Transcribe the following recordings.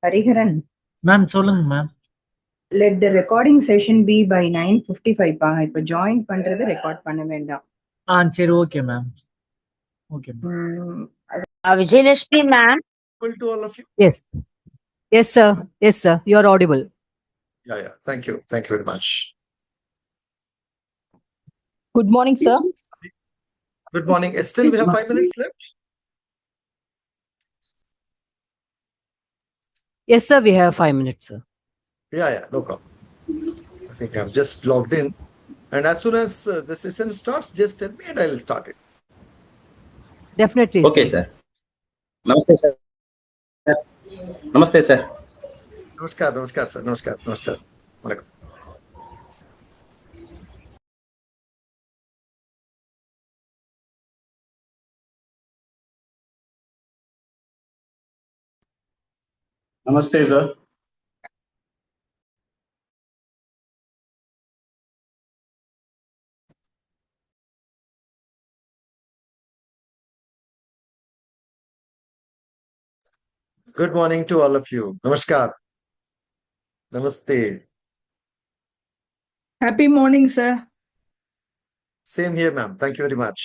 Hariharan. Ma'am, சொல்லுங்க ma'am. Let the recording session be by 9:55 பா. இப்ப join பண்றது record பண்ண வேண்டாம். சரி, okay ma'am. Okay ma'am. Vijayalakshmi ma'am. To all of you. Yes. Yes, sir. Yes, sir. You are audible. Yeah. Thank you. Thank you very much. Good morning, sir. Good morning. Still, we have 5 minutes left. Yes, sir. We have 5 minutes, sir. Yeah. No problem. I think I've just logged in. And as soon as the session starts, just tell me and I will start it. Definitely, Okay, sir. sir. Namaste, sir. Namaste, sir. Namaskar, sir. Namaskar. Welcome. Namaste, sir. Good morning to all of you. Namaskar. Namaste. Happy morning, sir. Same here, ma'am. Thank you very much.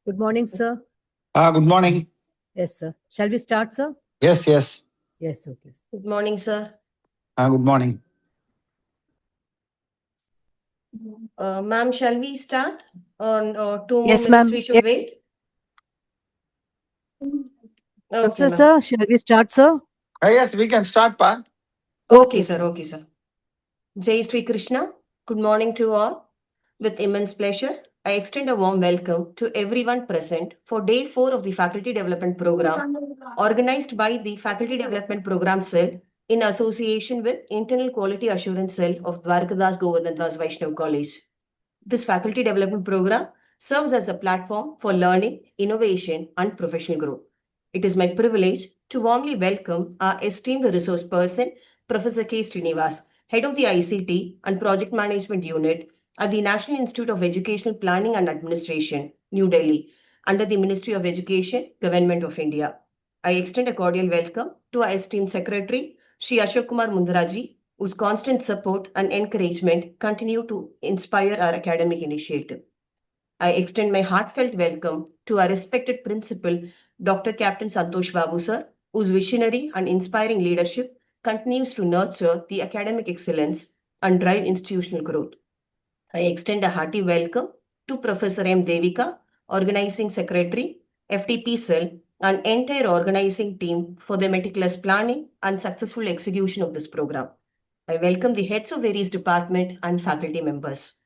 Good morning, sir. Good morning. Yes, sir. Shall we start, sir? Yes. Yes, okay. Good morning, sir. Good morning. Ma'am, shall we start? Or 2 more Yes, minutes ma'am. we should Yes. wait? Okay, ma'am. Sir, shall we start, sir? Yes, we can start, Pa. Okay, sir. Okay, sir. Jai Sri Krishna. Good morning to all. With immense pleasure, I extend a warm welcome to everyone present for Day 4 of the Faculty Development Program, organized by the Faculty Development Program Cell in association with Internal Quality Assurance Cell of Dwarkadas Govardhandas Vaishnav College. This Faculty Development Program serves as a platform for learning, innovation, and professional growth. It is my privilege to warmly welcome our esteemed resource person, Professor K. Srinivas, Head of the ICT and Project Management Unit at the National Institute of Educational Planning and Administration, New Delhi, under the Ministry of Education, Government of India. I extend a cordial welcome to our esteemed Secretary, Shri Ashok Kumar Mundaraji, whose constant support and encouragement continue to inspire our academic initiative. I extend my heartfelt welcome to our respected principal, Dr. Captain Santosh Babu sir, whose visionary and inspiring leadership continues to nurture the academic excellence and drive institutional growth. I extend a hearty welcome to Professor M. Devika, Organizing Secretary, FTP Cell, and entire organizing team for the meticulous planning and successful execution of this program. I welcome the heads of various department and faculty members.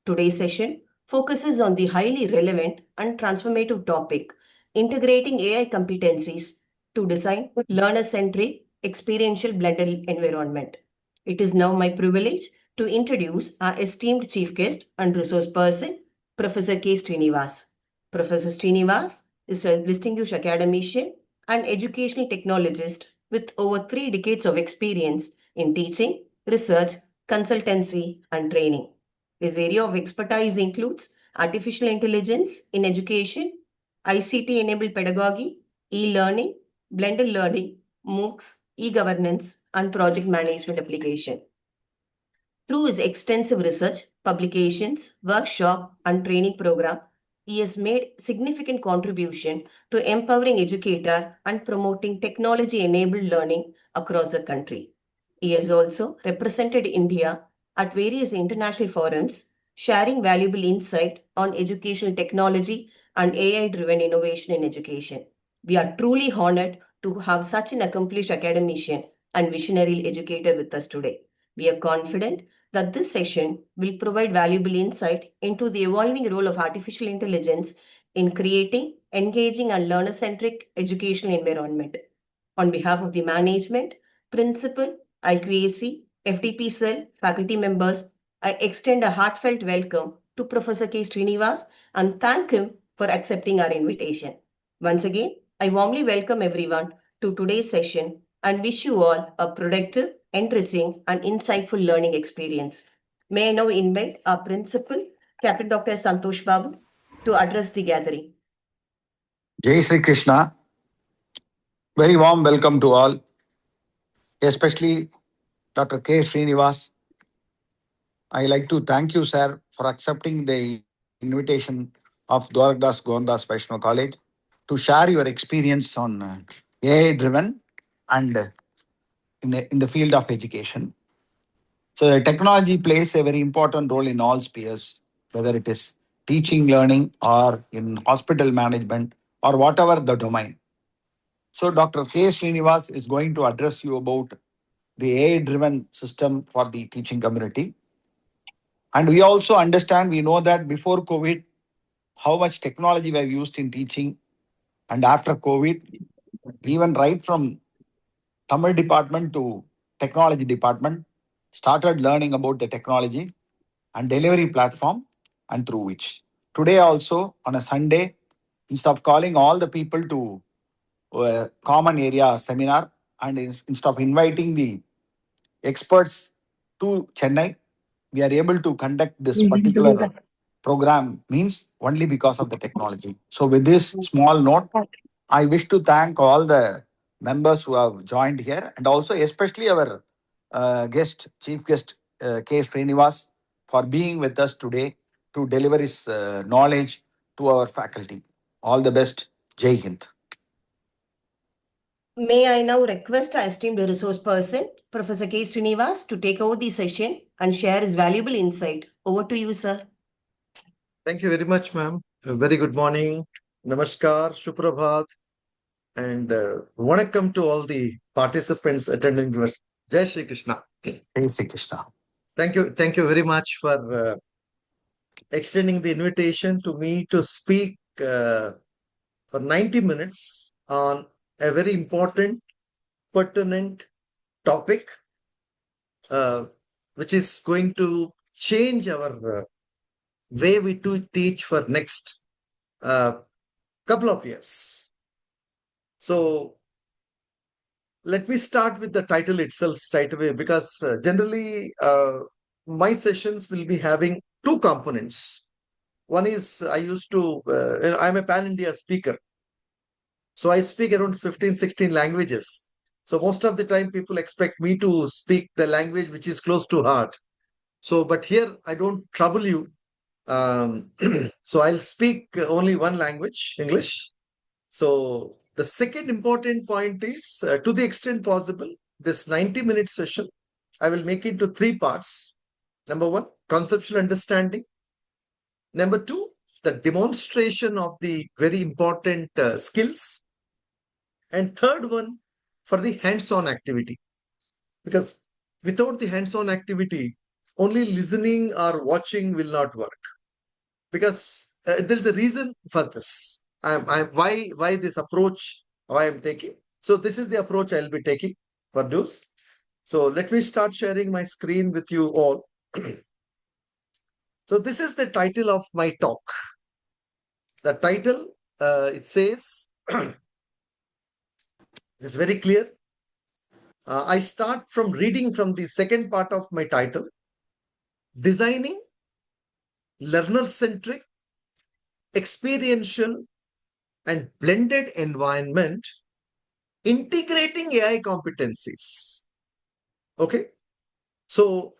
Today's session focuses on the highly relevant and transformative topic, integrating AI competencies to design learner-centric experiential blended environment. It is now my privilege to introduce our esteemed chief guest and resource person, Professor K. Srinivas. Professor Srinivas is a distinguished academician, an educational technologist with over 3 decades of experience in teaching, research, consultancy, and training. His area of expertise includes artificial intelligence in education, ICT enabled pedagogy, e learning, blended learning, MOOCs, e governance, and project management application. Through his extensive research, publications, workshop, and training program, he has made significant contribution to empowering educator and promoting technology-enabled learning across the country. He has also represented India at various international forums, sharing valuable insight on educational technology and AI-driven innovation in education. We are truly honored to have such an accomplished academician and visionary educator with us today. We are confident that this session will provide valuable insight into the evolving role of artificial intelligence in creating engaging and learner-centric educational environment. On behalf of the management, principal, IQAC, FDP cell, faculty members, I extend a heartfelt welcome to Professor K. Srinivas and thank him for accepting our invitation. Once again, I warmly welcome everyone to today's session and wish you all a productive, enriching, and insightful learning experience. May I now invite our principal, Captain Dr. Santosh Babu, to address the gathering. Jai Sri Krishna. Very warm welcome to all, especially Dr. K. Srinivas. I like to thank you, sir, for accepting the invitation of Dwarkdas Goandas Vaishnav College to share your experience on AI-driven and in the field of education. So the technology plays a very important role in all spheres, whether it is teaching, learning, or in hospital management, or whatever the domain. So Dr. K. Srinivas is going to address you about the AI-driven system for the teaching community. And we also understand, we know that before COVID, how much technology we have used in teaching. And after COVID, even right from Tamil department to technology department, started learning about the technology and delivery platform and through which. Today also, on a Sunday, instead of calling all the people to a common area seminar and instead of inviting the experts to Chennai, we are able to conduct this particular program means only because of the technology. So with this small note, I wish to thank all the members who have joined here and also especially our guest, chief guest, K. Srinivas, for being with us today to deliver his knowledge to our faculty. All the best. Jai Hind. May I now request our esteemed resource person, Professor K. Srinivas, to take over the session and share his valuable insight. Over to you, sir. Thank you very much, ma'am. A very good morning. Namaskar, Suprabhat, and Vanakkam to all the participants attending this. Jai Shri Krishna. Jai Shri Krishna. Thank you very much for extending the invitation to me to speak for 90 minutes on a very important, pertinent topic, which is going to change our way we do teach for next couple of years. So let me start with the title itself straight away, because generally my sessions will be having two components. One is I'm a pan-India speaker. So I speak around 15, 16 languages. So most of the time people expect me to speak the language which is close to heart. So, but here I don't trouble you. So I'll speak only one language, English. So the second important point is, to the extent possible, this 90-minute session, I will make it into three parts. Number one, conceptual understanding. Number two, the demonstration of the very important skills. And third one, for the hands-on activity. Because without the hands-on activity, only listening or watching will not work. Because there's a reason for this. Why this approach, why I'm taking. So this is the approach I'll be taking for those. So let me start sharing my screen with you all. So this is the title of my talk. The title, it says, It's very clear. I start from reading from the second part of my title, designing learner-centric, experiential, and blended environment, integrating AI competencies. Okay. So,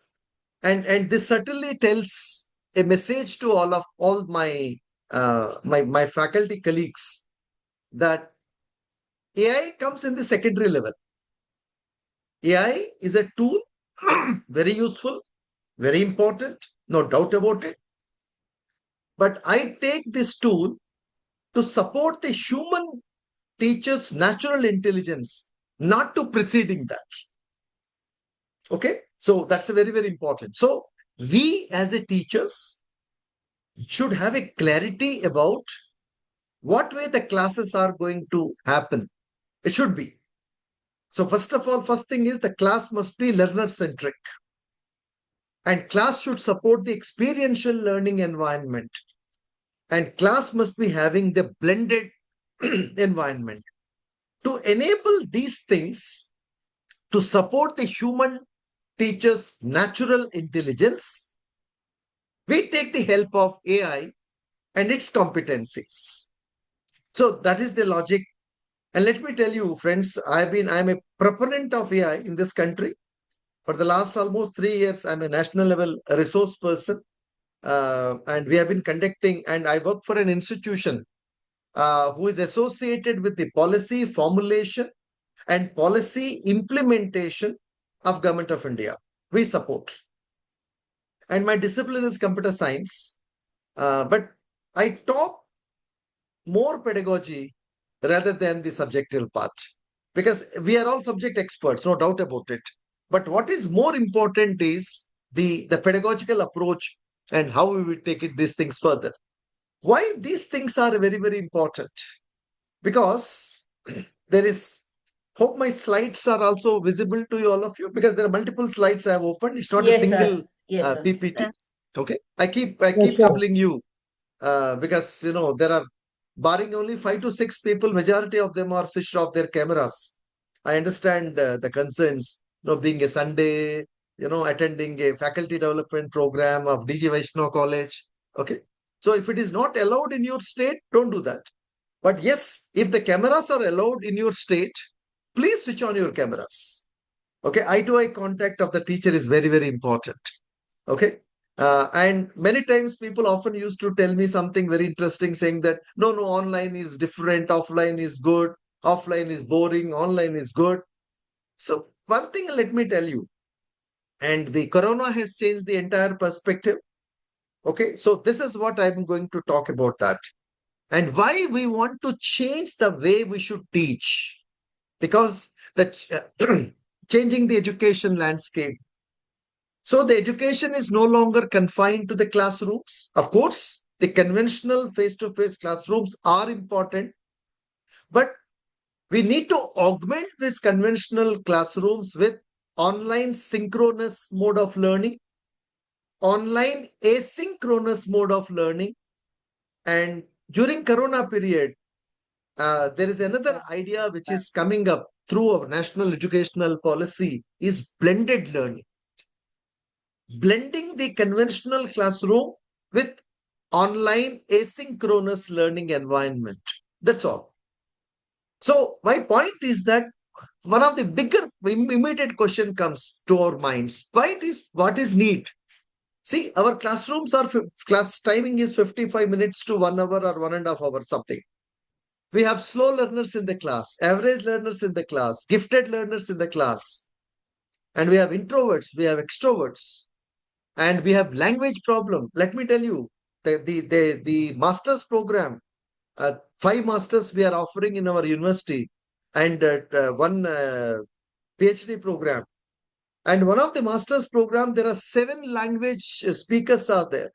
and this certainly tells a message to all my my faculty colleagues that AI comes in the secondary level. AI is a tool, very useful, very important, no doubt about it. But I take this tool to support the human teacher's natural intelligence, not to preceding that. Okay, so that's a very, very important. So we as a teachers should have a clarity about what way the classes are going to happen. It should be. So first of all, first thing is the class must be learner centric. And class should support the experiential learning environment. And class must be having the blended environment. To enable these things, to support the human teacher's natural intelligence, we take the help of AI and its competencies. So that is the logic. And let me tell you, friends, I'm a proponent of AI in this country. For the last almost 3 years, I'm a national level resource person. And we have been conducting, and I work for an institution who is associated with the policy formulation and policy implementation of Government of India. We support. And my discipline is computer science. But I talk more pedagogy rather than the subjective part, because we are all subject experts, no doubt about it. But what is more important is the pedagogical approach and how we will take it, these things further. Why these things are very, very important? Because there is, hope my slides are also visible to you, all of you, because there are multiple slides I have opened. It's not a Yes, sir. single Yes, sir. PPT. Okay. I keep sure. troubling you because, there are, barring only 5 to 6 people, majority of them are switched off their cameras. I understand the concerns, being a Sunday, attending a faculty development program of Dgvc College. Okay. So if it is not allowed in your state, don't do that. But yes, if the cameras are allowed in your state, please switch on your cameras. Okay. Eye-to-eye contact of the teacher is very, very important. Okay. And many times people often used to tell me something very interesting, saying that, no, online is different, offline is good, offline is boring, online is good. So one thing, let me tell you, and the corona has changed the entire perspective. Okay. So this is what I'm going to talk about that. And why we want to change the way we should teach. Because the changing the education landscape. So the education is no longer confined to the classrooms. Of course, the conventional face-to-face classrooms are important, but we need to augment these conventional classrooms with online synchronous mode of learning, online asynchronous mode of learning. And during Corona period, there is another idea which is coming up through our national educational policy is blended learning. Blending the conventional classroom with online asynchronous learning environment. That's all. So my point is that one of the bigger immediate question comes to our minds. What is need? See, our classrooms are, class timing is 55 minutes to 1 hour or 1.5 hours, something. We have slow learners in the class, average learners in the class, gifted learners in the class. And we have introverts, we have extroverts. And we have language problem. Let me tell you, the master's program, 5 masters we are offering in our university, and one PhD program. And one of the master's program, there are 7 language speakers are there.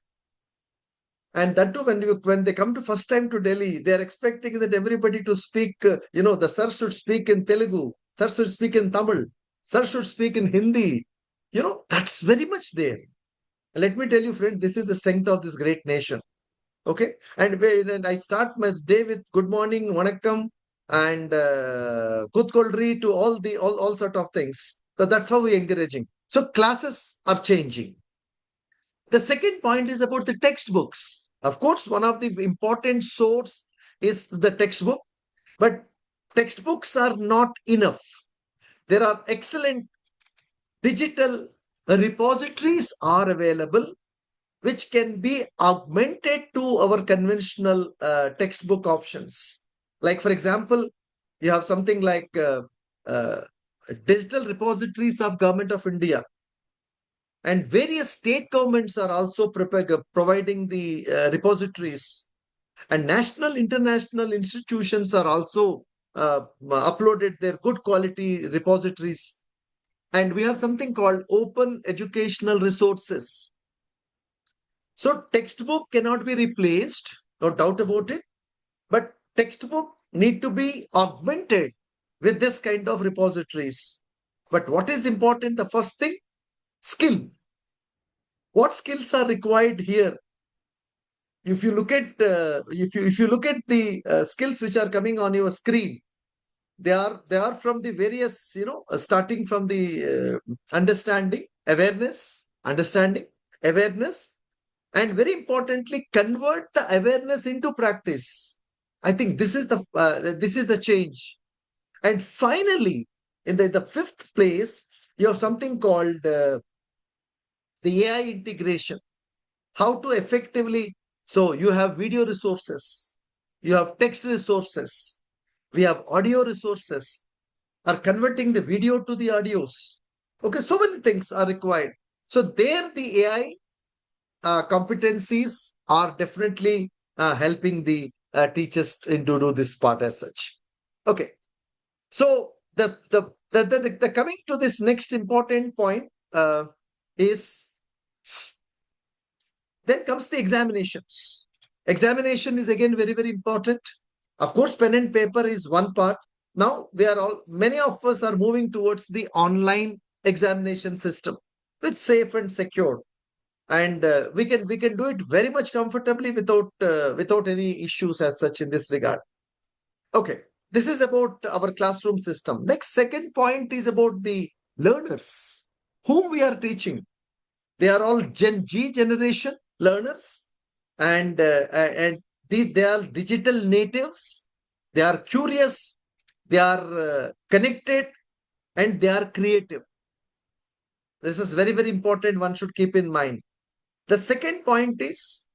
And that too, when they come to first time to Delhi, they are expecting that everybody to speak, the sir should speak in Telugu, sir should speak in Tamil, sir should speak in Hindi. That's very much there. Let me tell you, friend, this is the strength of this great nation. Okay. And I start my day with good morning, vanakkam, and Kutkoldri to all sort of things. So that's how we're encouraging. So classes are changing. The second point is about the textbooks. Of course, one of the important source is the textbook, but textbooks are not enough. There are excellent digital repositories are available, which can be augmented to our conventional textbook options. Like, for example, you have something like uh, digital repositories of Government of India, and various state governments are also providing the repositories, and national international institutions are also uploaded their good quality repositories. And we have something called open educational resources. So textbook cannot be replaced, no doubt about it, but textbook need to be augmented with this kind of repositories. But what is important? The first thing, skill. What skills are required here? If you look at if you look at the skills which are coming on your screen, they are from the various, starting from the understanding, awareness, understanding, awareness, and very importantly, convert the awareness into practice. I think this is the change. And finally, in the fifth place, you have something called the AI integration. How to effectively, so you have video resources, you have text resources, we have audio resources, are converting the video to the audios. Okay, so many things are required. So there the AI competencies are definitely helping the teachers to do this part as such. Okay, so the coming to this next important point is, then comes the examinations. Examination is again very, very important. Of course, pen and paper is one part. Now many of us are moving towards the online examination system, which is safe and secure, and we can do it very much comfortably without any issues as such in this regard. Okay, this is about our classroom system. Next, second point is about the learners whom we are teaching. They are all Gen Z generation learners, and they are digital natives. They are curious, they are connected, and they are creative. This is very, very important. One should keep in mind. The second point is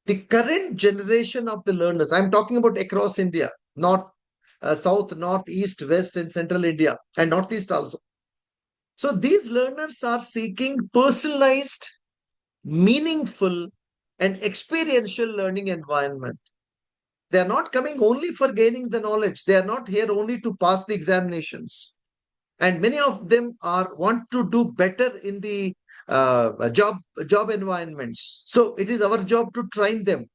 the current generation of the learners. I'm talking about across India, south, north, east, west, and central India, and northeast also. So these learners are seeking personalized, meaningful, and experiential learning environment. They are not coming only for gaining the knowledge. They are not here only to pass the examinations. And many of them want to do better in the job environments. So it is our job to train them.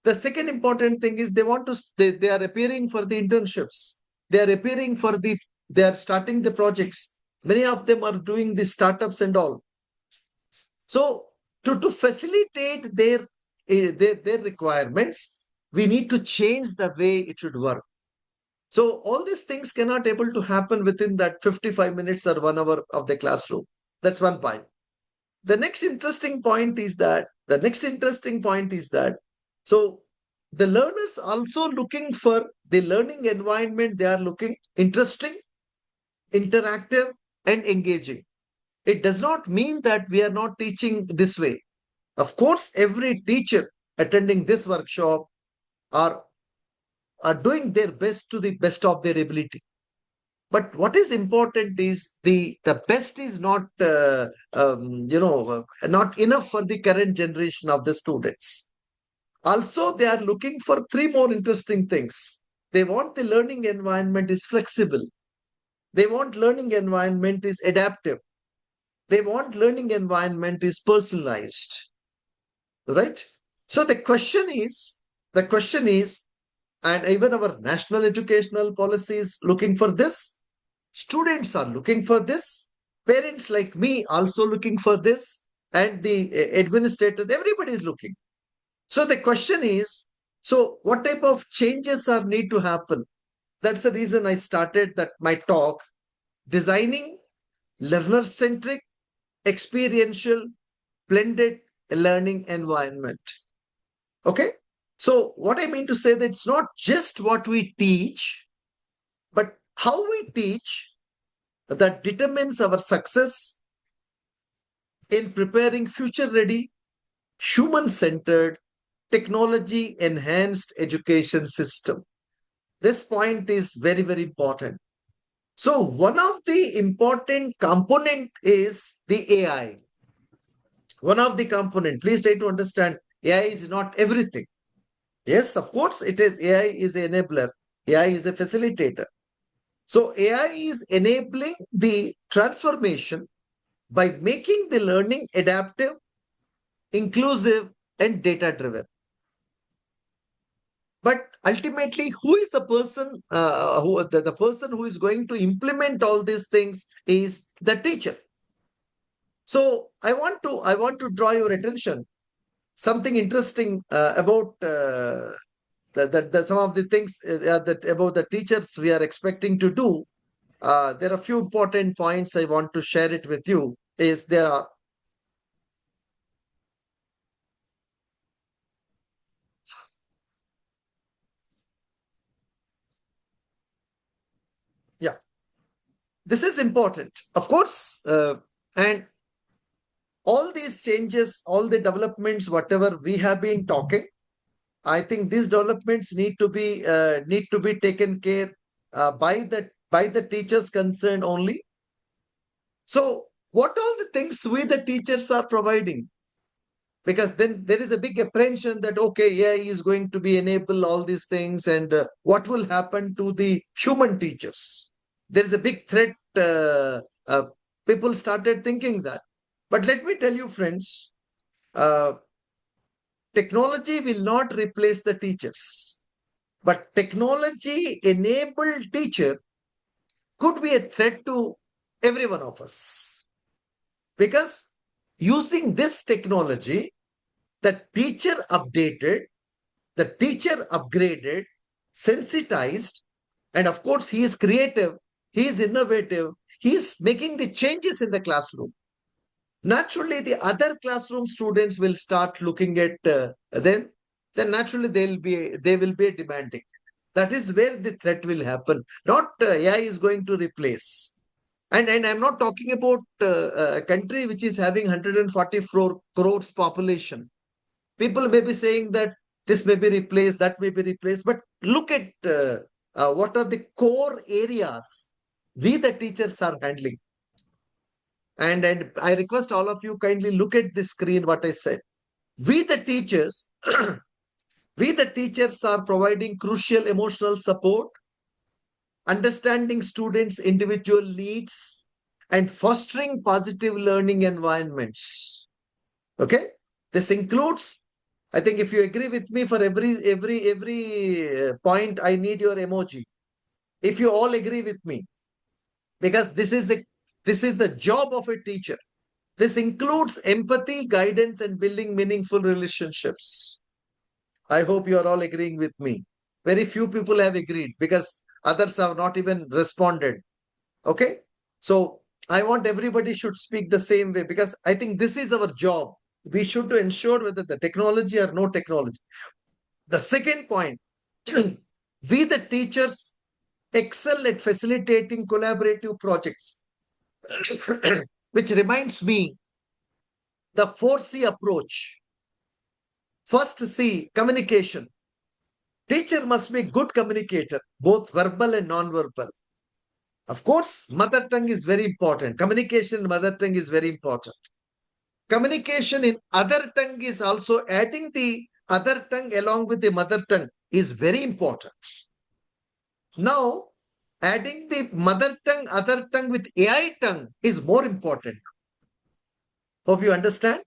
The second important thing is they are appearing for the internships. They are starting the projects. Many of them are doing the startups and all. So to facilitate their requirements, we need to change the way it should work. So all these things cannot able to happen within that 55 minutes or 1 hour of the classroom. That's one point. The next interesting point is that, so the learners also looking for the learning environment. They are looking interesting, interactive, and engaging. It does not mean that we are not teaching this way. Of course, every teacher attending this workshop are doing their best to the best of their ability. But what is important is the best is not not enough for the current generation of the students. Also, they are looking for 3 more interesting things. They want the learning environment is flexible. They want learning environment is adaptive. They want learning environment is personalized. Right? So the question is, and even our national educational policy is looking for this. Students are looking for this. Parents like me also looking for this. And the administrators, everybody is looking. So the question is, so what type of changes are need to happen? That's the reason I started my talk, designing learner-centric, experiential, blended learning environment. Okay? So what I mean to say that it's not just what we teach, but how we teach that determines our success in preparing future-ready, human-centered, technology-enhanced education system. This point is very, very important. So one of the important component is the AI. One of the component, please try to understand, AI is not everything. Yes, of course, it is. AI is an enabler. AI is a facilitator. So AI is enabling the transformation by making the learning adaptive, inclusive, and data-driven. But ultimately, who is the person? The person who is going to implement all these things is the teacher. So I want to draw your attention something interesting about some of the things that about the teachers we are expecting to do. There are a few important points I want to share it with you. Yeah, this is important, of course, and all these changes, all the developments, whatever we have been talking, I think these developments need to be taken care by the teachers concerned only. So, what all the things we the teachers are providing? Because then there is a big apprehension that okay, AI is going to be enable all these things, and what will happen to the human teachers? There is a big threat. People started thinking that, but let me tell you, friends. Technology will not replace the teachers, but technology-enabled teacher could be a threat to every one of us. Because using this technology, the teacher updated, the teacher upgraded, sensitized, and of course, he is creative, he is innovative, he is making the changes in the classroom. Naturally, the other classroom students will start looking at them. Then naturally they will be demanding. That is where the threat will happen. Not AI is going to replace. And I'm not talking about a country which is having 144 crores population. People may be saying that this may be replaced, that may be replaced. But look at what are the core areas we the teachers are handling. And I request all of you kindly look at the screen what I said. We the teachers, we the teachers are providing crucial emotional support, understanding students' individual needs, and fostering positive learning environments. Okay? This includes, I think if you agree with me, for every point, I need your emoji. If you all agree with me, because this is the job of a teacher. This includes empathy, guidance, and building meaningful relationships. I hope you are all agreeing with me. Very few people have agreed because others have not even responded. Okay? So I want everybody should speak the same way because I think this is our job. We should ensure whether the technology or no technology. The second point, we the teachers excel at facilitating collaborative projects. Which reminds me, the 4C approach. First C, communication. Teacher must be good communicator, both verbal and non-verbal. Of course, mother tongue is very important. Communication in mother tongue is very important. Communication in other tongue is also adding the other tongue along with the mother tongue is very important. Now, adding the mother tongue, other tongue with AI tongue is more important. Hope you understand.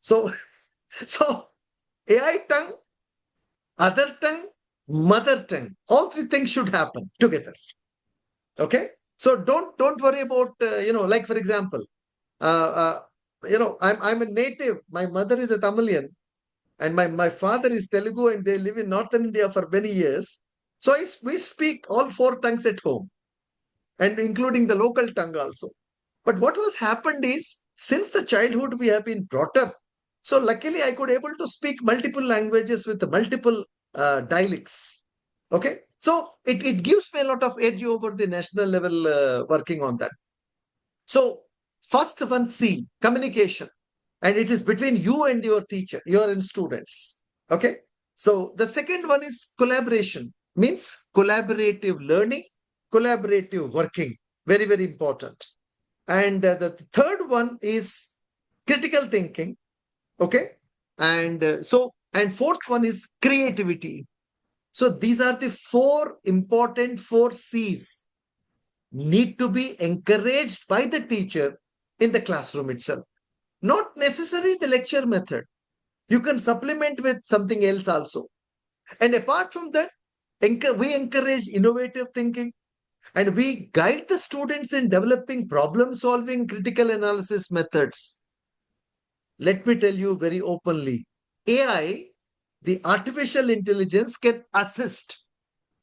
So, so AI tongue, other tongue, mother tongue, all three things should happen together. Okay. So don't worry about like for example, I'm a native. My mother is a Tamilian, and my father is Telugu, and they live in northern India for many years. So we speak all 4 tongues at home, and including the local tongue also. But what was happened is, since the childhood we have been brought up, so luckily I could able to speak multiple languages with multiple dialects. Okay, so it gives me a lot of edge over the national level working on that. So first one, C, communication, and it is between you and your teacher, your students. Okay, so the second one is collaboration, means collaborative learning, collaborative working, very, very important. And the third one is critical thinking. Okay, and and fourth one is creativity. So these are the 4 C's need to be encouraged by the teacher in the classroom itself. Not necessarily the lecture method. You can supplement with something else also. And apart from that, we encourage innovative thinking, and we guide the students in developing problem solving critical analysis methods. Let me tell you very openly, AI, the artificial intelligence, can assist,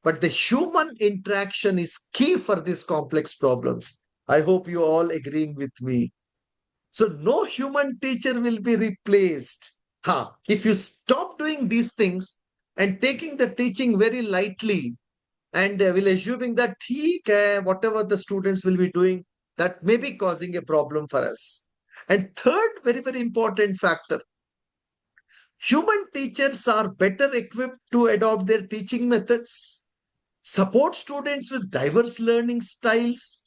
but the human interaction is key for these complex problems. I hope you all agreeing with me. So no human teacher will be replaced. If you stop doing these things and taking the teaching very lightly, and will assuming that whatever the students will be doing, that may be causing a problem for us. And third, very, very important factor, human teachers are better equipped to adopt their teaching methods, support students with diverse learning styles,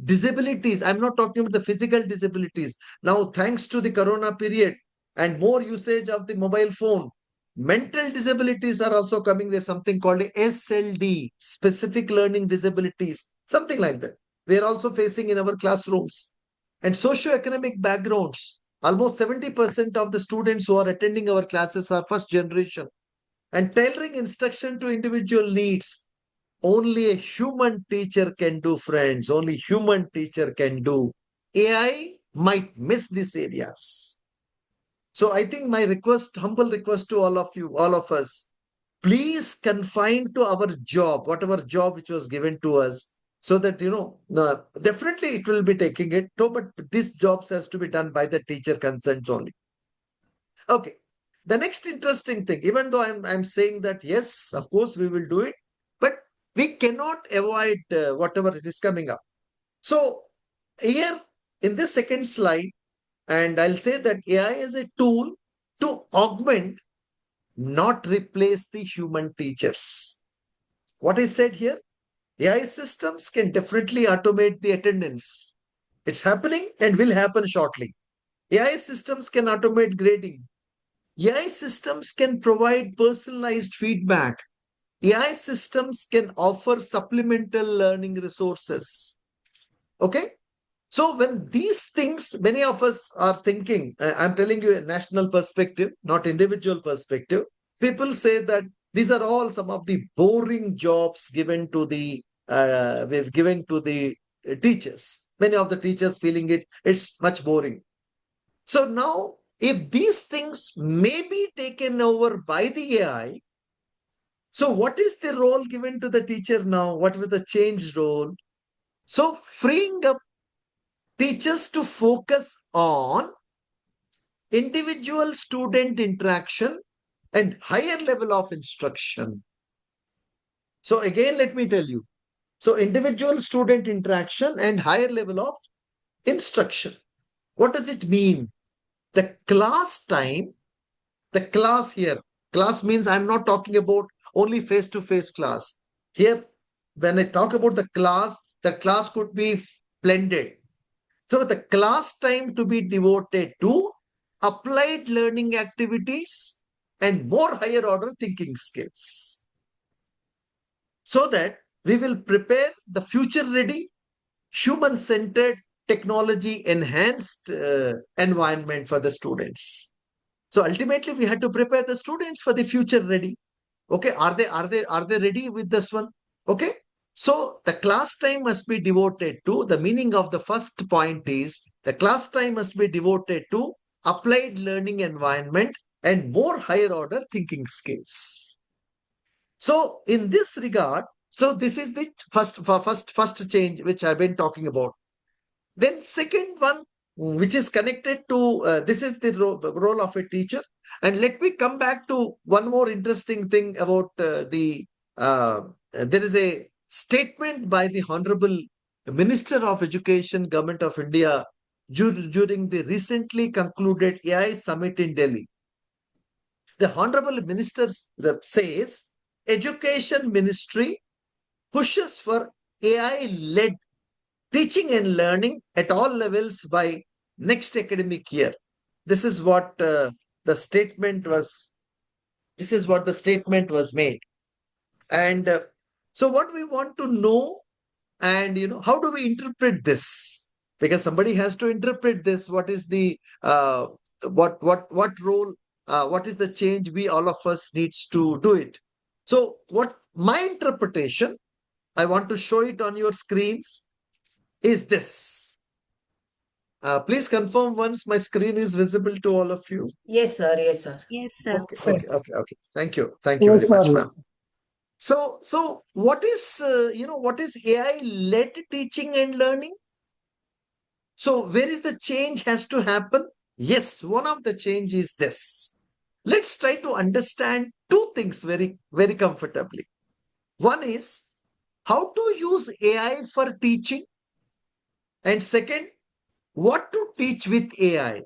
disabilities. I'm not talking about the physical disabilities. Now, thanks to the corona period and more usage of the mobile phone, mental disabilities are also coming. There's something called SLD, specific learning disabilities, something like that. We are also facing in our classrooms. And socioeconomic backgrounds. Almost 70% of the students who are attending our classes are first generation. And tailoring instruction to individual needs. Only a human teacher can do, friends. Only human teacher can do. AI might miss these areas. So I think my request, humble request to all of you, all of us, please confine to our job, whatever job which was given to us, so that, definitely it will be taking it, but this job has to be done by the teacher consents only. Okay. The next interesting thing, even though I'm saying that, yes, of course, we will do it, but we cannot avoid whatever it is coming up. So here in this second slide, and I'll say that AI is a tool to augment, not replace the human teachers. What is said here? AI systems can definitely automate the attendance. It's happening and will happen shortly. AI systems can automate grading. AI systems can provide personalized feedback. AI systems can offer supplemental learning resources. Okay? So when these things, many of us are thinking, I'm telling you a national perspective, not individual perspective. People say that these are all some of the boring jobs given to the teachers. Many of the teachers feeling it's much boring. So now, if these things may be taken over by the AI, so what is the role given to the teacher now? What was the changed role? So freeing up teachers to focus on individual student interaction and higher level of instruction. So again, let me tell you. So individual student interaction and higher level of instruction. What does it mean? The class time, the class here, class means I'm not talking about only face-to-face class. Here, when I talk about the class could be blended. So the class time to be devoted to applied learning activities and more higher order thinking skills. So that we will prepare the future ready, human centered, technology enhanced environment for the students. So ultimately we had to prepare the students for the future ready. Okay, are they ready with this one? Okay. So the class time must be devoted to, the meaning of the first point is the class time must be devoted to applied learning environment and more higher order thinking skills. So in this regard, so this is the first change which I've been talking about. Then second one, which is connected to this is the role of a teacher. And let me come back to one more interesting thing about there is a statement by the Honorable Minister of Education, Government of India, during the recently concluded AI Summit in Delhi. The Honorable Minister says, Education Ministry pushes for AI-led teaching and learning at all levels by next academic year. This is what the statement was. This is what the statement was made. And so what we want to know, and how do we interpret this? Because somebody has to interpret this. What is the what role? What is the change we all of us needs to do it? So what my interpretation, I want to show it on your screens, is this. Please confirm once my screen is visible to all of you. Yes, sir. Yes, sir. Yes, sir. Okay. Thank you very much, ma'am. So what is what is AI-led teaching and learning? So where is the change has to happen? Yes, one of the change is this. Let's try to understand two things very, very comfortably. One is how to use AI for teaching, and second, what to teach with AI.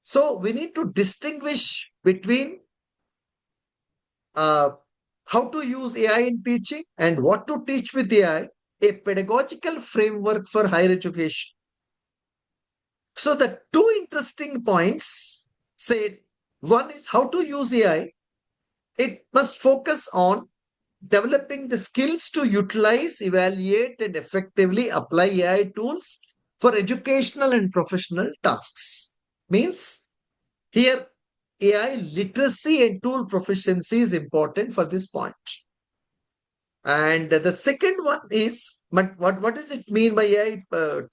So we need to distinguish between how to use AI in teaching and what to teach with AI, a pedagogical framework for higher education. So the two interesting points said, one is how to use AI. It must focus on developing the skills to utilize, evaluate, and effectively apply AI tools for educational and professional tasks. Means here AI literacy and tool proficiency is important for this point. And the second one is, what does it mean by AI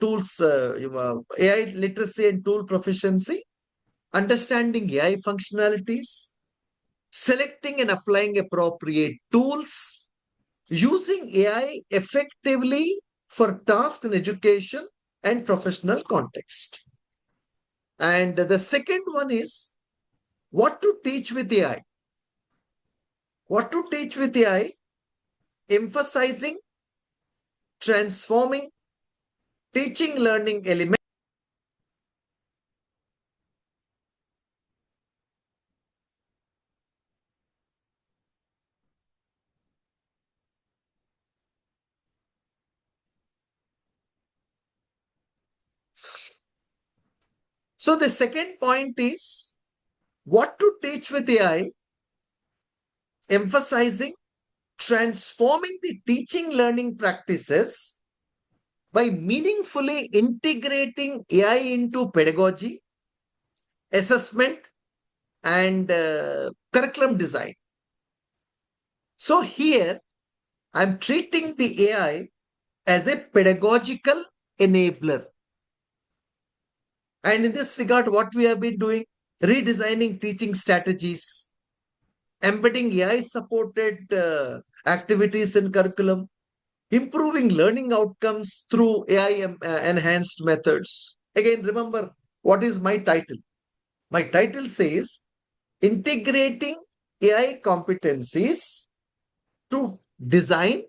tools, AI literacy and tool proficiency? Understanding AI functionalities, selecting and applying appropriate tools, using AI effectively for tasks in education and professional context. And the second one is what to teach with AI. What to teach with AI, emphasizing, transforming, teaching learning elements. So the second point is what to teach with AI, emphasizing, transforming the teaching learning practices by meaningfully integrating AI into pedagogy, assessment, and curriculum design. So here I'm treating the AI as a pedagogical enabler. And in this regard, what we have been doing, redesigning teaching strategies, embedding AI-supported activities in curriculum, improving learning outcomes through AI-enhanced methods. Again, remember, what is my title? My title says, integrating AI competencies to design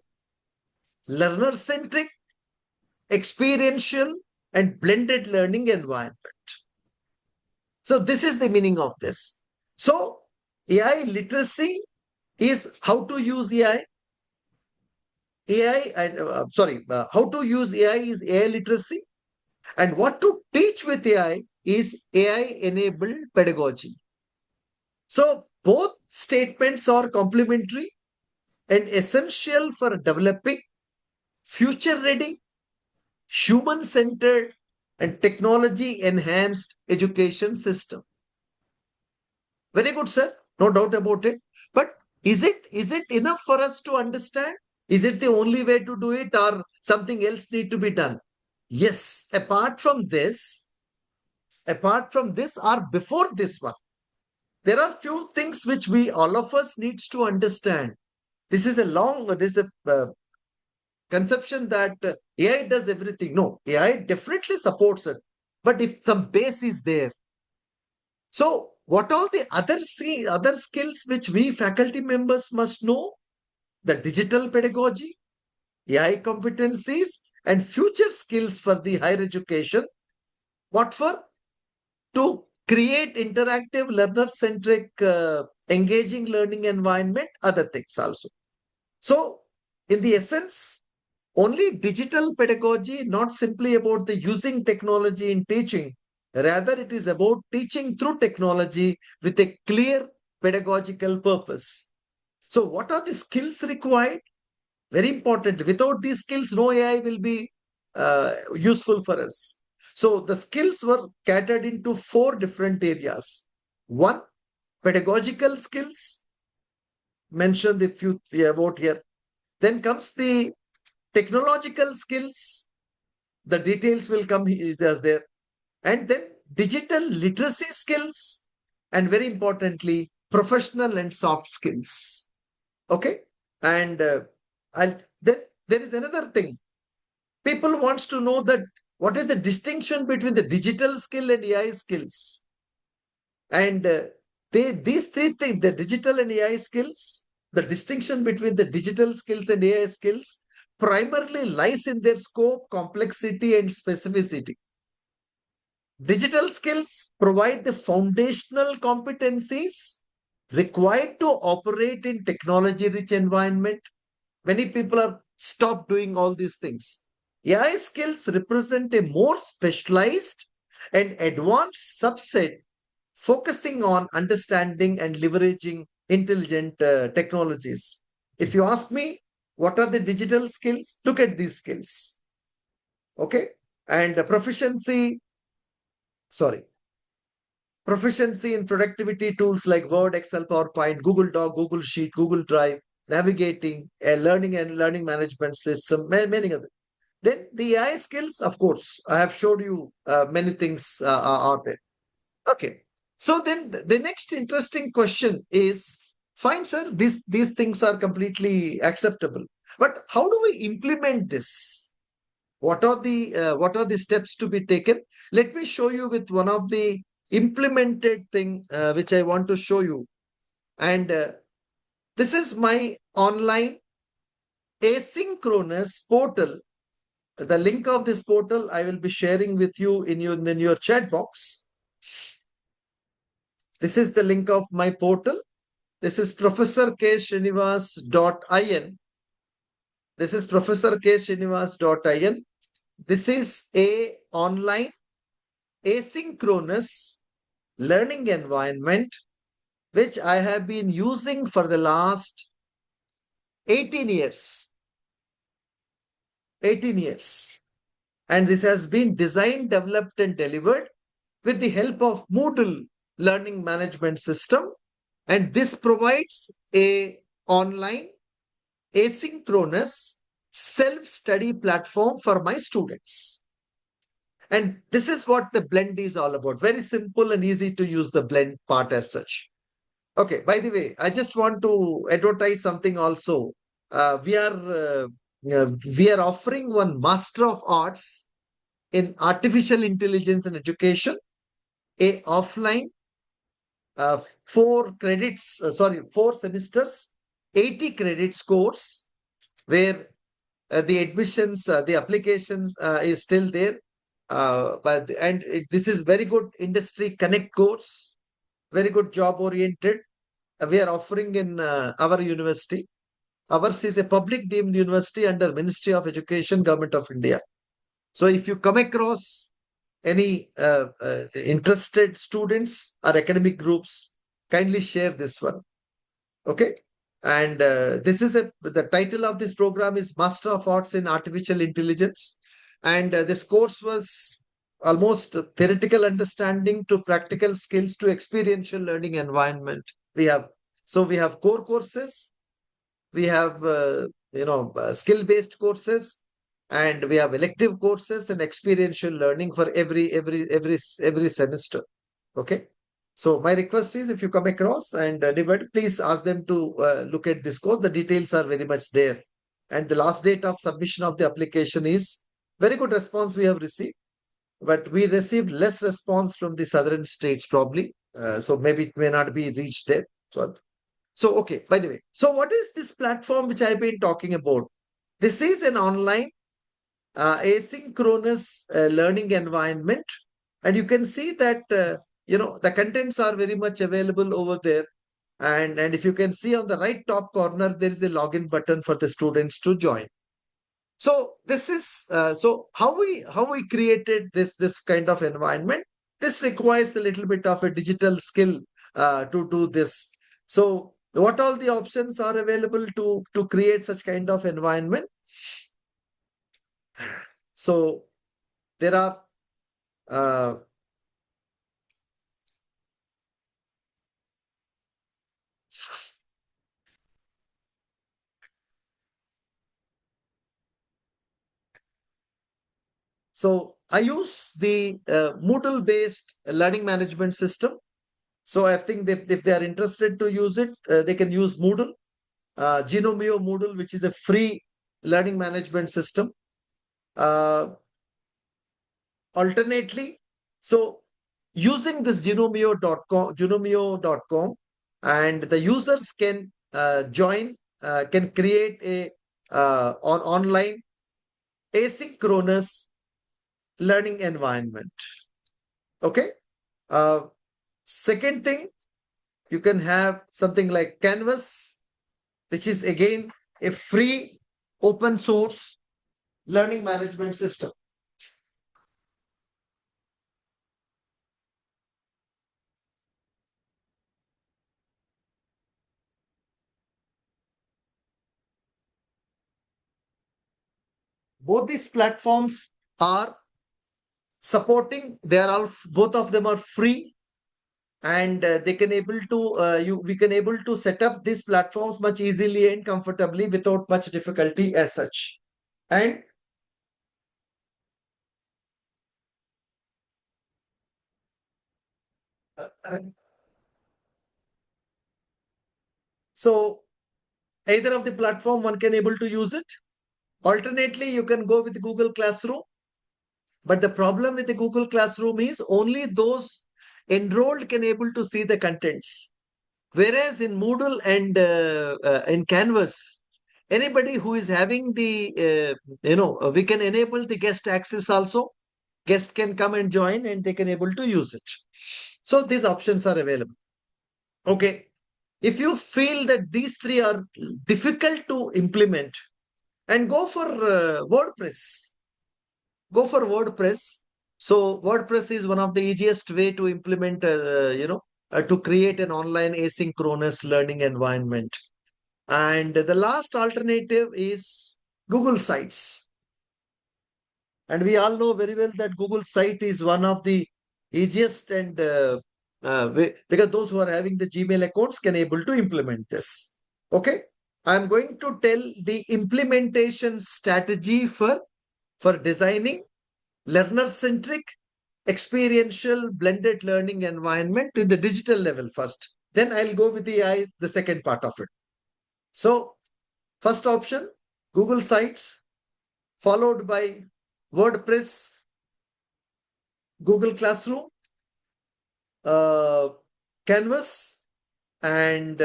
learner-centric, experiential, and blended learning environment. So this is the meaning of this. So AI literacy is how to use AI. How to use AI is AI literacy. And what to teach with AI is AI-enabled pedagogy. So both statements are complementary and essential for developing future-ready, human-centered, and technology-enhanced education system. Very good, sir. No doubt about it. But is it enough for us to understand? Is it the only way to do it, or something else need to be done? Yes, apart from this or before this one, there are few things which all of us needs to understand. This is a conception that AI does everything. No, AI definitely supports it. But if some base is there, so what are the other skills which we faculty members must know? The digital pedagogy, AI competencies, and future skills for the higher education. What for? To create interactive, learner-centric, engaging learning environment, other things also. So, in the essence, only digital pedagogy, not simply about the using technology in teaching. Rather, it is about teaching through technology with a clear pedagogical purpose. So, what are the skills required? Very important. Without these skills, no AI will be useful for us. So, the skills were catered into 4 different areas. One, pedagogical skills, mentioned a few about here. Then comes the technological skills. The details will come as there. And then digital literacy skills. And very importantly, professional and soft skills. Okay. And then there is another thing. People wants to know that what is the distinction between the digital skill and AI skills. And these 3 things, the digital and AI skills, the distinction between the digital skills and AI skills primarily lies in their scope, complexity, and specificity. Digital skills provide the foundational competencies required to operate in technology-rich environment. Many people are stopped doing all these things. AI skills represent a more specialized and advanced subset focusing on understanding and leveraging intelligent technologies. If you ask me, what are the digital skills? Look at these skills. Okay. And proficiency in productivity tools like Word, Excel, PowerPoint, Google Doc, Google Sheet, Google Drive, navigating, learning and learning management system, many other. Then the AI skills, of course, I have showed you many things are there. Okay. So then the next interesting question is, fine, sir, these things are completely acceptable. But how do we implement this? What are the steps to be taken? Let me show you with one of the implemented thing which I want to show you. And this is my online asynchronous portal. The link of this portal I will be sharing with you in your chat box. This is the link of my portal. This is professorksrinivas.in. This is professorksrinivas.in. This is a online asynchronous learning environment which I have been using for the last 18 years. 18 years. And this has been designed, developed, and delivered with the help of Moodle learning management system. And this provides a online asynchronous self-study platform for my students. And this is what the blend is all about. Very simple and easy to use the blend part as such. Okay, by the way, I just want to advertise something also. We are offering one Master of Arts in Artificial Intelligence and Education, a offline 4 semesters, 80 credits course, where the admissions, the applications is still there. This is very good industry connect course, very good job oriented. We are offering in our university. Ours is a public deemed university under Ministry of Education, Government of India. So if you come across any interested students or academic groups, kindly share this one. Okay. And this is the title of this program is Master of Arts in Artificial Intelligence. And this course was almost theoretical understanding to practical skills to experiential learning environment. We have core courses, we have skill-based courses, and we have elective courses and experiential learning for every semester. Okay. So my request is, if you come across and revert, please ask them to look at this code. The details are very much there. And the last date of submission of the application is very good response we have received, but we received less response from the southern states probably. So maybe it may not be reached there. So okay, by the way, so what is this platform which I've been talking about? This is an online asynchronous learning environment. And you can see that, the contents are very much available over there. And if you can see on the right top corner, there is a login button for the students to join. So this is, so how we created this kind of environment. This requires a little bit of a digital skill to do this. So what all the options are available to create such kind of environment? So there are so I use the Moodle based learning management system. So I think if they are interested to use it, they can use Moodle, Genomio Moodle, which is a free learning management system. Alternately, so using this genomio.com, and the users can join, can create a online asynchronous learning environment. Okay. Second thing, you can have something like Canvas, which is again a free open source learning management system. Both these platforms are supporting, they are all, both of them are free, and they can able to we can able to set up these platforms much easily and comfortably without much difficulty as such. And so either of the platform one can able to use it. Alternately, you can go with Google Classroom. But the problem with the Google Classroom is only those enrolled can able to see the contents. Whereas in Moodle and in Canvas, anybody who is having the, we can enable the guest access also. Guest can come and join and they can able to use it. So these options are available. Okay. If you feel that these three are difficult to implement, and go for WordPress. Go for WordPress. So WordPress is one of the easiest way to implement, to create an online asynchronous learning environment. And the last alternative is Google Sites. And we all know very well that Google Site is one of the easiest and because those who are having the Gmail accounts can able to implement this. Okay. I'm going to tell the implementation strategy for designing learner-centric, experiential, blended learning environment in the digital level first. Then I'll go with the second part of it. So, first option, Google Sites, followed by WordPress, Google Classroom, Canvas, and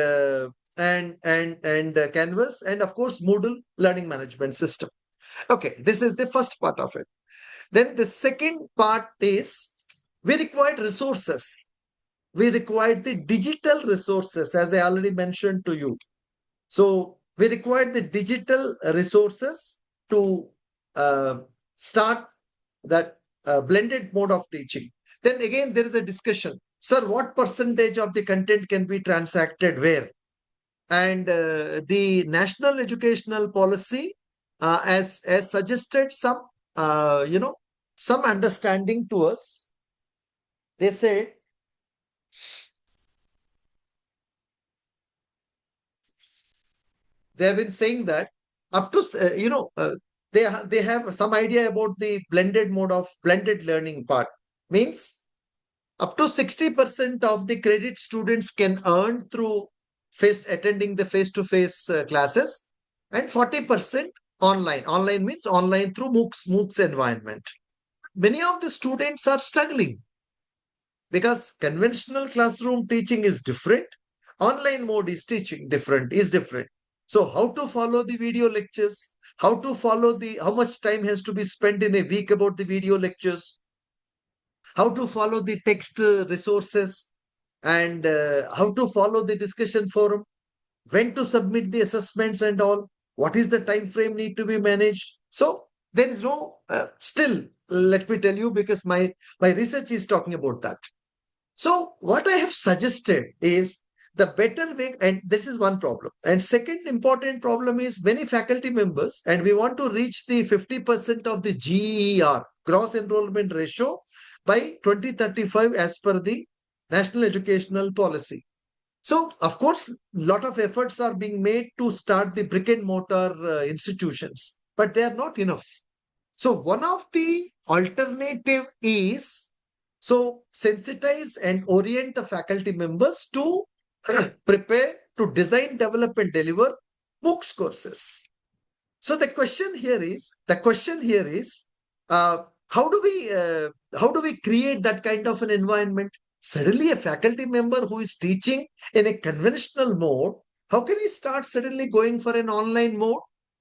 Canvas, and of course Moodle learning management system. Okay, this is the first part of it. Then the second part is we required resources. We required the digital resources, as I already mentioned to you. So we required the digital resources to start that blended mode of teaching. Then again, there is a discussion. Sir, what percentage of the content can be transacted where? And the National Educational Policy has suggested some, some understanding to us. They said they have been saying that up to they have some idea about the blended mode of blended learning part. Means Up to 60% of the credit students can earn through attending the face-to-face classes, and 40% online. Online means online through MOOCs environment. Many of the students are struggling because conventional classroom teaching is different. Online mode is teaching is different. So how to follow the video lectures, how much time has to be spent in a week about the video lectures, how to follow the text resources, and how to follow the discussion forum, when to submit the assessments and all, what is the time frame need to be managed. So there is no still, let me tell you, because my research is talking about that. So what I have suggested is the better way, and this is one problem. And second important problem is many faculty members, and we want to reach the 50% of the GER, gross enrollment ratio, by 2035 as per the National Educational Policy. So, of course, a lot of efforts are being made to start the brick and mortar institutions, but they are not enough. So, one of the alternative is sensitize and orient the faculty members to prepare, to design, develop, and deliver MOOCs courses. So the question here is, how do we create that kind of an environment? Suddenly, a faculty member who is teaching in a conventional mode, how can he start suddenly going for an online mode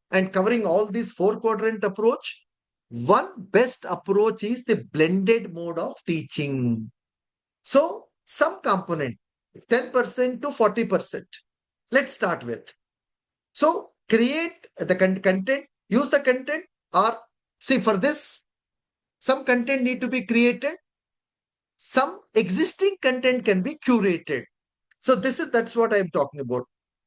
and covering all these 4-quadrant approach? One best approach is the blended mode of teaching. So some component, 10% to 40%. Let's start with. So create the content, use the content, or see, for this, some content need to be created. Some existing content can be curated. So that's what I'm talking about.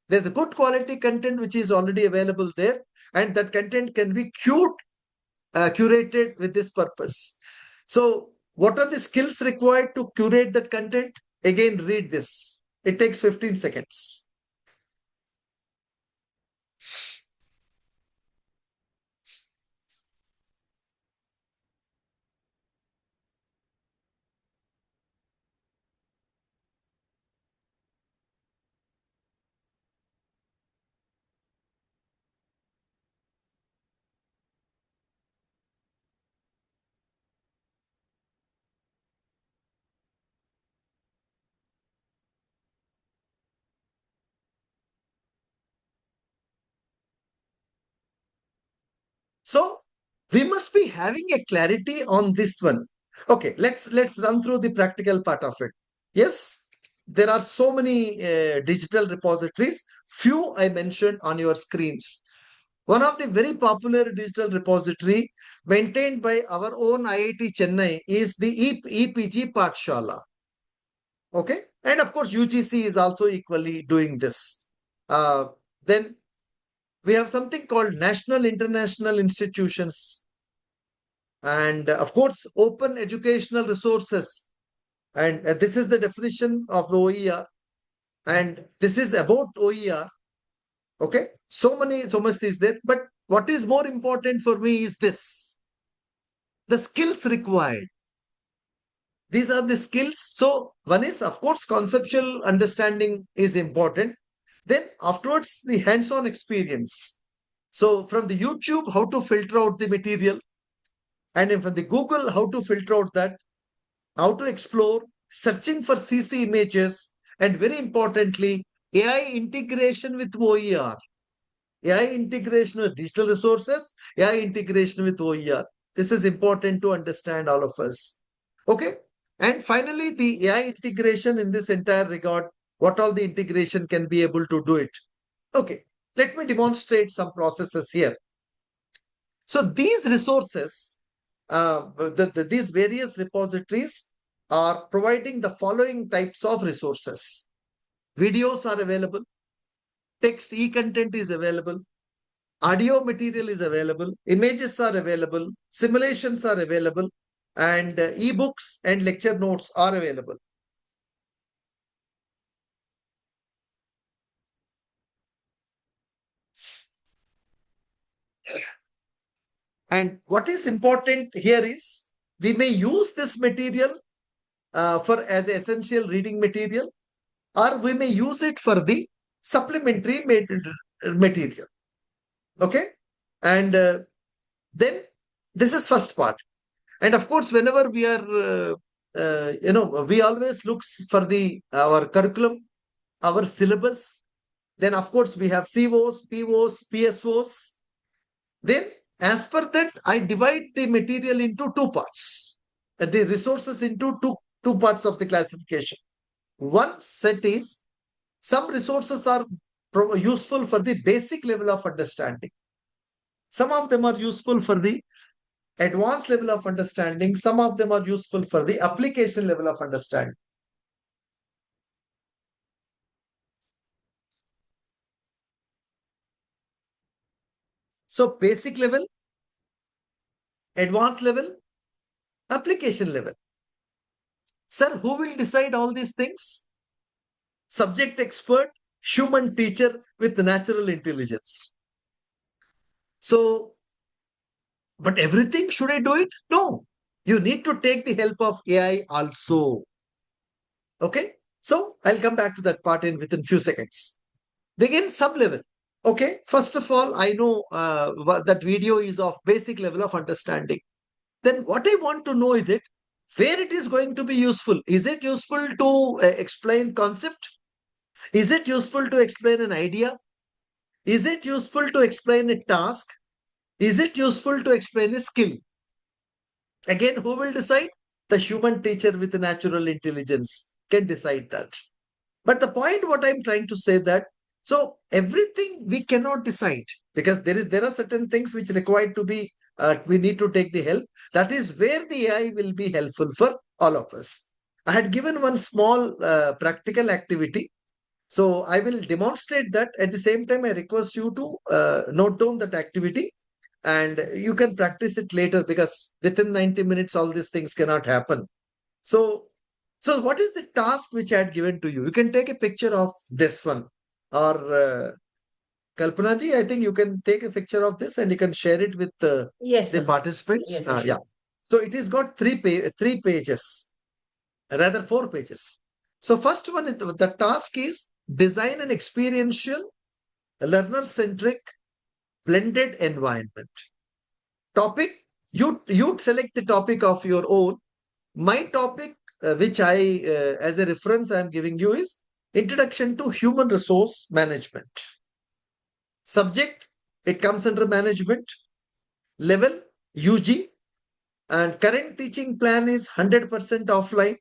There's a good quality content which is already available there, and that content can be curated with this purpose. So what are the skills required to curate that content? Again, read this. It takes 15 seconds. So we must be having a clarity on this one. Okay, let's run through the practical part of it. Yes, there are so many digital repositories. Few I mentioned on your screens. One of the very popular digital repository maintained by our own IIT Chennai is the EPG Pathshala. Okay, and of course UGC is also equally doing this. Then we have something called national international institutions, and of course open educational resources, and this is the definition of the OER, and this is about OER. Okay, so much is there, but what is more important for me is this: the skills required. These are the skills. So one is, of course, conceptual understanding is important. Then afterwards, the hands-on experience. So from the YouTube, how to filter out the material, and from the Google, how to filter out that, how to explore, searching for CC images, and very importantly, AI integration with OER. AI integration with digital resources, AI integration with OER. This is important to understand, all of us. Okay. And finally, the AI integration in this entire regard, what all the integration can be able to do it. Okay. Let me demonstrate some processes here. So these resources, these various repositories are providing the following types of resources. Videos are available. Text e-content is available. Audio material is available. Images are available. Simulations are available. And ebooks and lecture notes are available. And what is important here is we may use this material for as essential reading material, or we may use it for the supplementary material. Okay, and then this is first part. And of course, whenever we are, we always look for our curriculum, our syllabus. Then of course we have COs, POs, PSOs. Then as per that, I divide the material into two parts, the resources into two parts of the classification. One set is some resources are useful for the basic level of understanding. Some of them are useful for the advanced level of understanding. Some of them are useful for the application level of understanding. So basic level, advanced level, application level. Sir, who will decide all these things? Subject expert, human teacher with natural intelligence. So, but everything, should I do it? No. You need to take the help of AI also. Okay. So I'll come back to that part within few seconds. Begin sub-level. Okay. First of all, I know that video is of basic level of understanding. Then what I want to know is where it is going to be useful. Is it useful to explain concept? Is it useful to explain an idea? Is it useful to explain a task? Is it useful to explain a skill? Again, who will decide? The human teacher with natural intelligence can decide that. But the point what I'm trying to say that, so everything we cannot decide, because there are certain things which require to be, we need to take the help. That is where the AI will be helpful for all of us. I had given one small practical activity. So I will demonstrate that. At the same time, I request you to note down that activity, and you can practice it later, because within 90 minutes, all these things cannot happen. So what is the task which I had given to you? You can take a picture of this one, or Kalpana ji, I think you can take a picture of this and you can share it with Yes, the sir. participants. Yes, sir, sure. Yeah. So it has got three pages, rather 4 pages. So first one, the task is design an experiential, learner-centric, blended environment. Topic, you select the topic of your own. My topic, which as a reference I am giving you, is Introduction to Human Resource Management. Subject, it comes under management. Level, UG. And current teaching plan is 100% offline.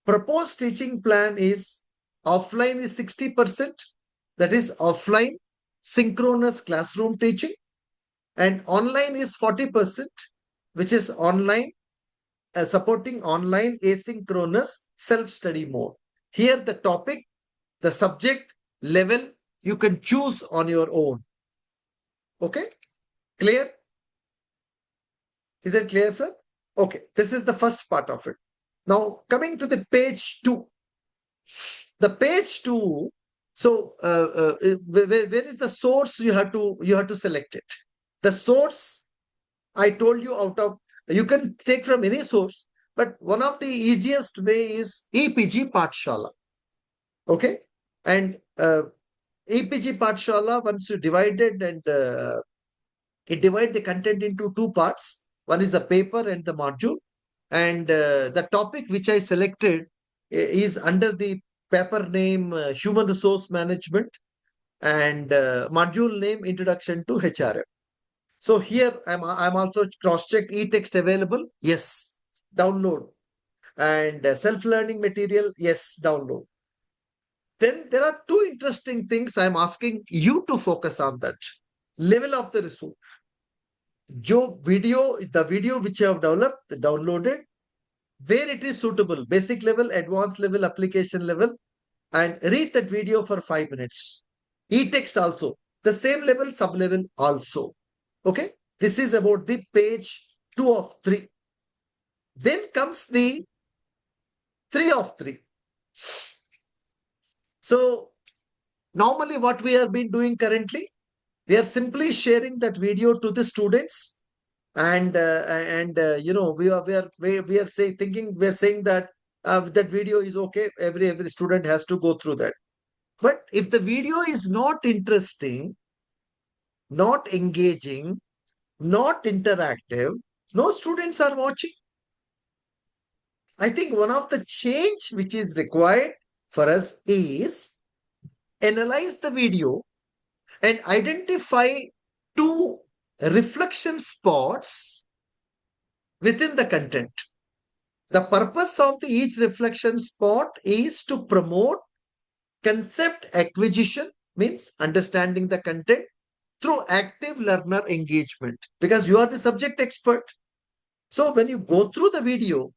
Proposed teaching plan is offline is 60%. That is offline synchronous classroom teaching. And online is 40%, which is online supporting online asynchronous self-study mode. Here the topic, the subject, level, you can choose on your own. Okay, clear? Is it clear, sir? Okay, this is the first part of it. Now coming to the page 2. The page 2, so where is the source? You have to select it. The source, I told you, you can take from any source, but one of the easiest way is EPG Pathshala. Okay, and EPG Pathshala, once you divide it, and it divides the content into 2 parts. One is the paper and the module, and the topic which I selected is under the paper name Human Resource Management, and module name Introduction to HRM. So here I'm also cross-checked e-text available. Yes, download. And self-learning material. Yes, download. Then there are 2 interesting things I'm asking you to focus on that. Level of the resource. The video which you have downloaded, where it is suitable, basic level, advanced level, application level, and read that video for 5 minutes. E-text also, the same level, sub-level also. Okay, this is about the page 2 of 3. Then comes the 3 of 3. So normally what we have been doing currently, we are simply sharing that video to the students, and we are saying that that video is okay. Every student has to go through that. But if the video is not interesting, not engaging, not interactive, no students are watching. I think one of the change which is required for us is analyze the video and identify two reflection spots within the content. The purpose of each reflection spot is to promote concept acquisition, means understanding the content through active learner engagement, because you are the subject expert. So when you go through the video,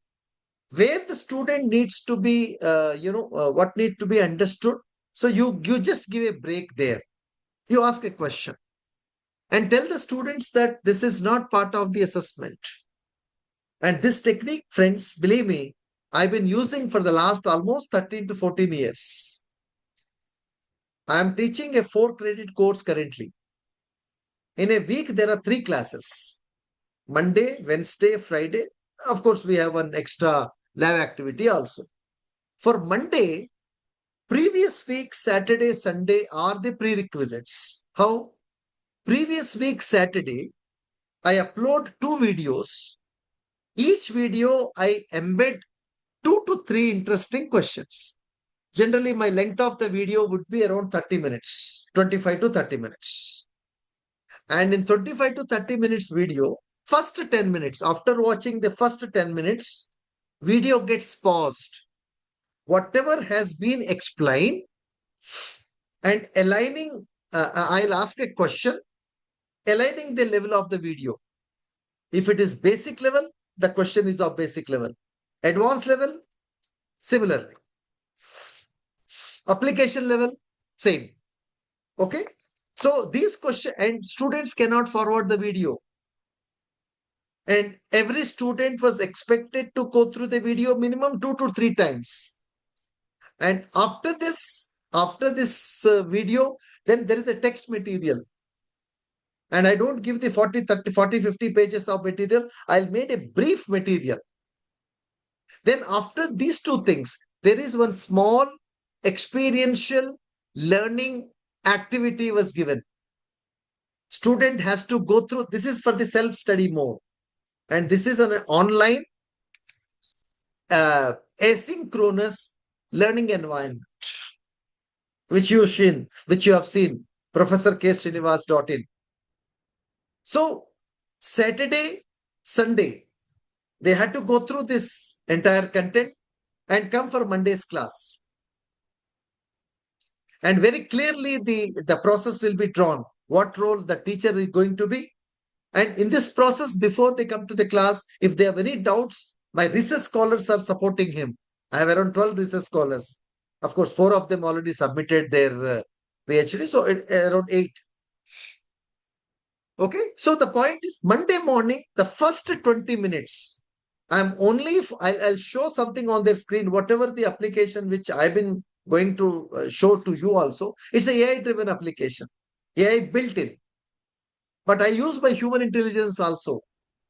where the student needs to be, what needs to be understood, so you just give a break there. You ask a question and tell the students that this is not part of the assessment. And this technique, friends, believe me, I've been using for the last almost 13 to 14 years. I am teaching a 4-credit course currently. In a week, there are 3 classes. Monday, Wednesday, Friday. Of course, we have an extra lab activity also. For Monday, previous week, Saturday, Sunday are the prerequisites. How? Previous week, Saturday, I upload 2 videos. Each video, I embed 2 to 3 interesting questions. Generally, my length of the video would be around 30 minutes, 25 to 30 minutes. And in 25 to 30 minutes video, first 10 minutes, after watching the first 10 minutes, video gets paused. Whatever has been explained and aligning, I'll ask a question, aligning the level of the video. If it is basic level, the question is of basic level. Advanced level, similarly. Application level, same. Okay. So these questions, and students cannot forward the video. And every student was expected to go through the video minimum 2 to 3 times. And after this video, then there is a text material. And I don't give the 40, 30, 40, 50 pages of material. I'll make a brief material. Then after these 2 things, there is one small experiential learning activity was given. Student has to go through, this is for the self-study mode. And this is an online asynchronous learning environment, which you have seen, professork.srinivas.in. So Saturday, Sunday, they had to go through this entire content and come for Monday's class. And very clearly the process will be drawn, what role the teacher is going to be. And in this process, before they come to the class, if they have any doubts, my research scholars are supporting him. I have around 12 research scholars. Of course, 4 of them already submitted their PhD, so around 8. Okay, so the point is Monday morning, the first 20 minutes, I'll show something on their screen, whatever the application which I've been going to show to you also. It's a AI-driven application, AI built in. But I use my human intelligence also.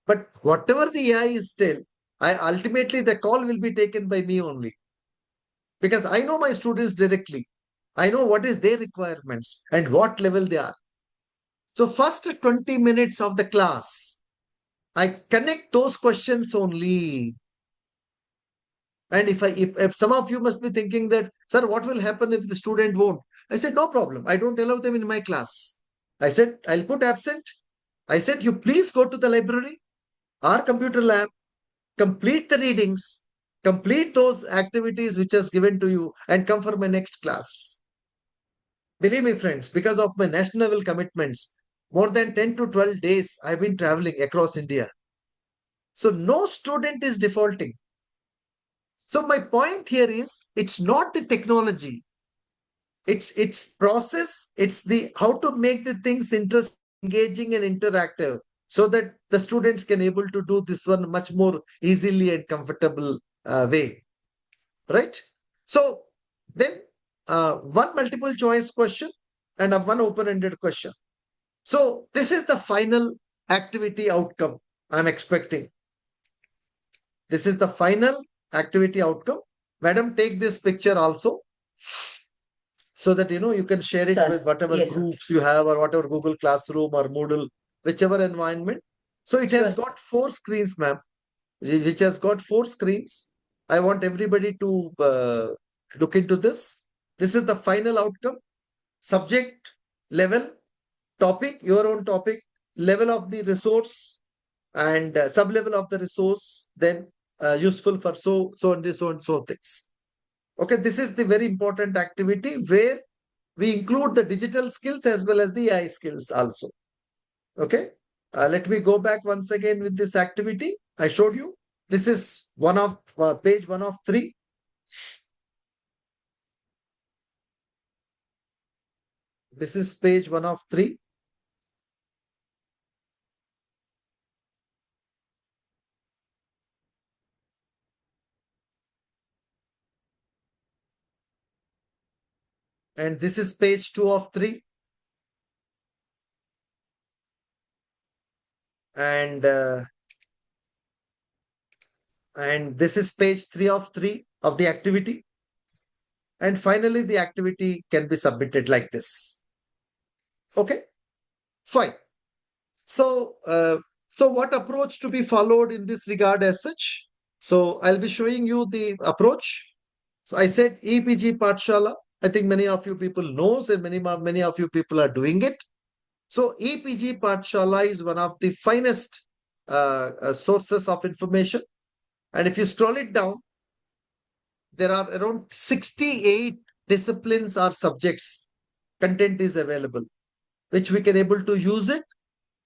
But whatever the AI is still, ultimately the call will be taken by me only. Because I know my students directly. I know what is their requirements and what level they are. So first 20 minutes of the class, I connect those questions only. And if some of you must be thinking that, sir, what will happen if the student won't? I said, no problem. I don't allow them in my class. I said, I'll put absent. I said, you please go to the library or computer lab, complete the readings, complete those activities which is given to you and come for my next class. Believe me, friends, because of my national level commitments, more than 10 to 12 days, I've been traveling across India. So no student is defaulting. So my point here is, it's not the technology. It's process. It's the how to make the things interesting, engaging and interactive so that the students can able to do this one much more easily and comfortable way. Right? So then one multiple choice question and one open-ended question. So this is the final activity outcome I'm expecting. This is the final activity outcome Madam, take this picture also, so that you can share it Sir, with whatever yes, sir. groups you have, or whatever Google Classroom or Moodle, whichever environment. So it has Sure. got 4 screens, ma'am, which has got 4 screens. I want everybody to look into this. This is the final outcome. Subject, level, topic, your own topic, level of the resource, and sub-level of the resource, then useful for so things. Okay, this is the very important activity where we include the digital skills as well as the AI skills also. Okay, let me go back once again with this activity I showed you. This is one of page 1 of 3. This is page 1 of 3. And this is page 2 of 3. And this is page 3 of 3 of the activity. And finally, the activity can be submitted like this. Okay, fine. So, what approach to be followed in this regard as such? So I'll be showing you the approach. So I said EPG Pathshala. I think many of you people knows, and many of you people are doing it. So EPG Pathshala is one of the finest sources of information. And if you scroll it down, there are around 68 disciplines or subjects. Content is available, which we can able to use it,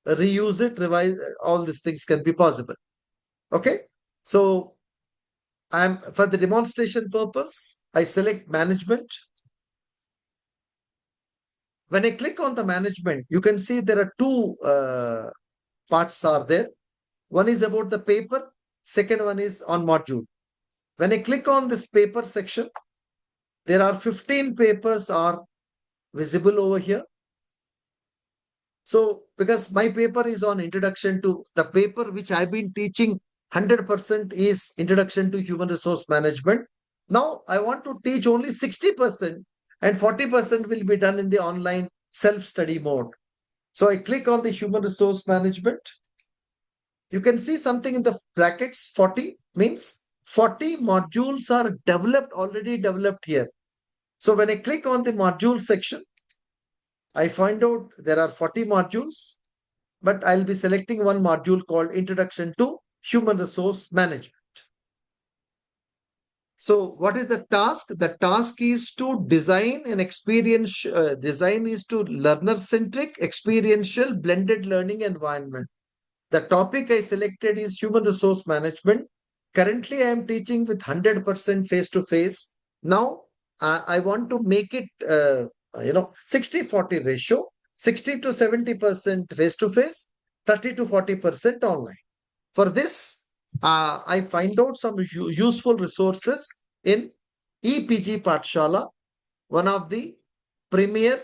reuse it, revise. All these things can be possible. Okay, so I'm for the demonstration purpose, I select management. When I click on the management, you can see there are 2 parts are there. One is about the paper, second one is on module. When I click on this paper section, there are 15 papers are visible over here. So because my paper is on introduction to the paper which I've been teaching, 100% is introduction to human resource management. Now I want to teach only 60%, and 40% will be done in the online self-study mode. So I click on the human resource management. You can see something in the brackets. 40 means 40 modules are already developed here. So when I click on the module section, I find out there are 40 modules, but I'll be selecting one module called Introduction to Human Resource Management. So what is the task? The task is to design an experience, design is to learner-centric, experiential, blended learning environment. The topic I selected is human resource management. Currently, I am teaching with 100% face-to-face. Now, I want to make it, 60-40 ratio, 60 to 70% face-to-face, 30 to 40% online. For this, I find out some useful resources in EPG Pathshala, one of the premier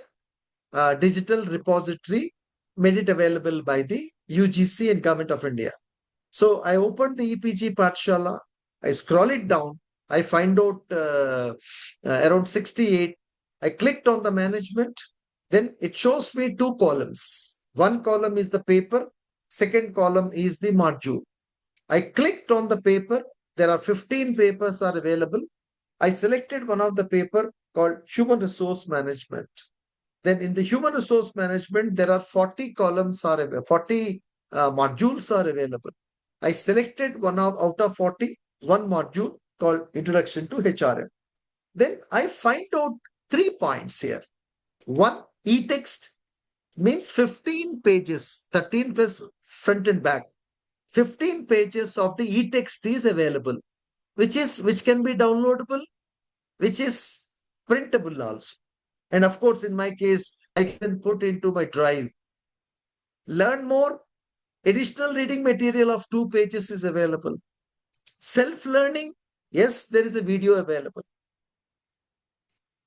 digital repository, made it available by the UGC and Government of India. So I opened the EPG Pathshala, I scroll it down, I find out around 68. I clicked on the management, then it shows me 2 columns. One column is the paper, second column is the module. I clicked on the paper, there are 15 papers are available. I selected one of the paper called Human Resource Management. Then in the human resource management, there are 40 columns are available, 40 modules are available. I selected out of 40, one module called Introduction to HRM. Then I find out 3 points here. One, e-text means 15 pages, 13 plus front and back. 15 pages of the e-text is available, which can be downloadable, which is printable also. And of course, in my case, I can put into my drive. Learn more. Additional reading material of 2 pages is available. Self-learning. Yes, there is a video available.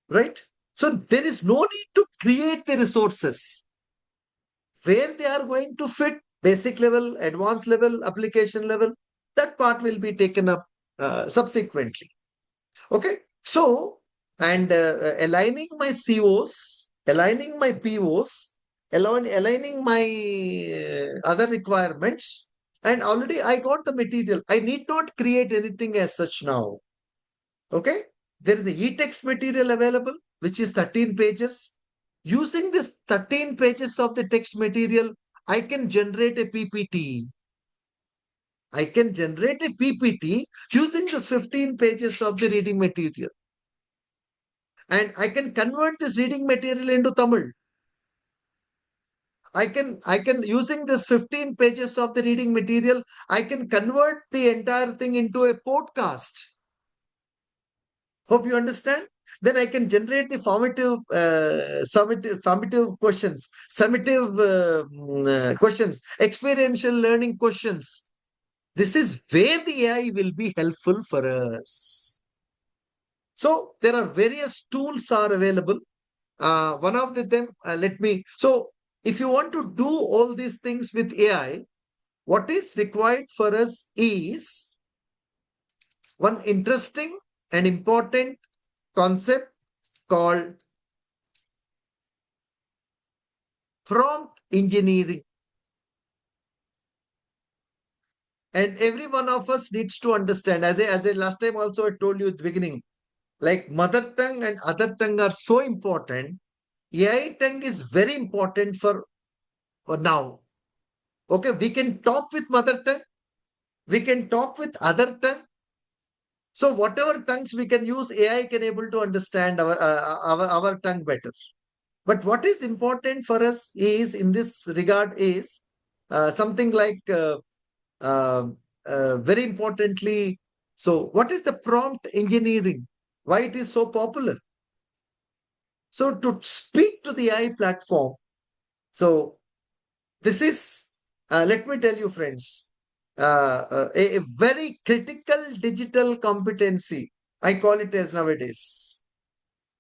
Right? So there is no need to create the resources. Where they are going to fit, basic level, advanced level, application level, that part will be taken up subsequently. Okay. So, and aligning my COs, aligning my POs, aligning my other requirements, and already I got the material. I need not create anything as such now. Okay. There is a e-text material available, which is 13 pages. Using this 13 pages of the text material, I can generate a PPT. I can generate a PPT using this 15 pages of the reading material. And I can convert this reading material into Tamil. I can using this 15 pages of the reading material, I can convert the entire thing into a podcast. Hope you understand. Then I can generate the formative questions, summative questions, experiential learning questions. This is where the AI will be helpful for us. So there are various tools are available. One of them, so if you want to do all these things with AI, what is required for us is one interesting and important concept called prompt engineering. And every one of us needs to understand, as I last time also I told you at the beginning, like mother tongue and other tongue are so important. AI tongue is very important for now. Okay, we can talk with mother tongue, we can talk with other tongue. So whatever tongues we can use, AI can able to understand our tongue better. But what is important for us is in this regard is something like very importantly. So what is the prompt engineering? Why it is so popular? So to speak to the AI platform, so this is, let me tell you friends, a very critical digital competency. I call it as nowadays.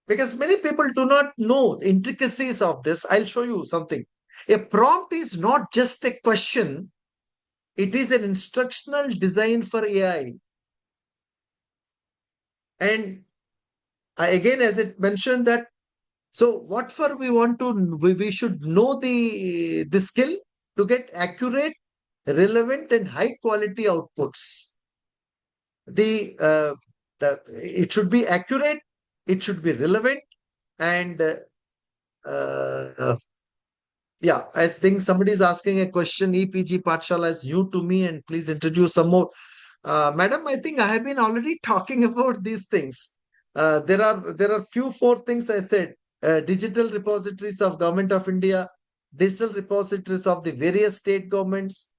Because many people do not know the intricacies of this. I'll show you something. A prompt is not just a question. It is an instructional design for AI. And again, as it mentioned that, so what for we want to, we should know the skill to get accurate, relevant and high quality outputs. It should be accurate, it should be relevant, and yeah, I think somebody is asking a question. EPG Patshala is new to me, and please introduce some more. Madam, I think I have been already talking about these things. There are few four things I said. Digital repositories of Government of India, digital repositories of the various state governments,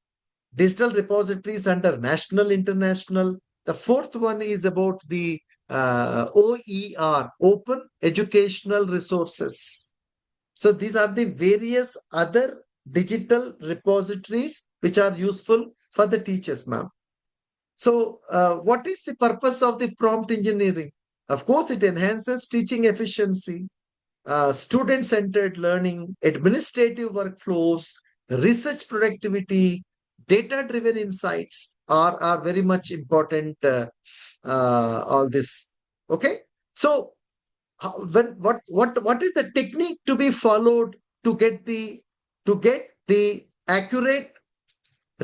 digital repositories under national, international. The fourth one is about the OER, Open Educational Resources. So these are the various other digital repositories which are useful for the teachers, ma'am. So what is the purpose of the prompt engineering? Of course, it enhances teaching efficiency, student-centered learning, administrative workflows, research productivity, data-driven insights are very much important. All this, okay. So, what is the technique to be followed to get the accurate,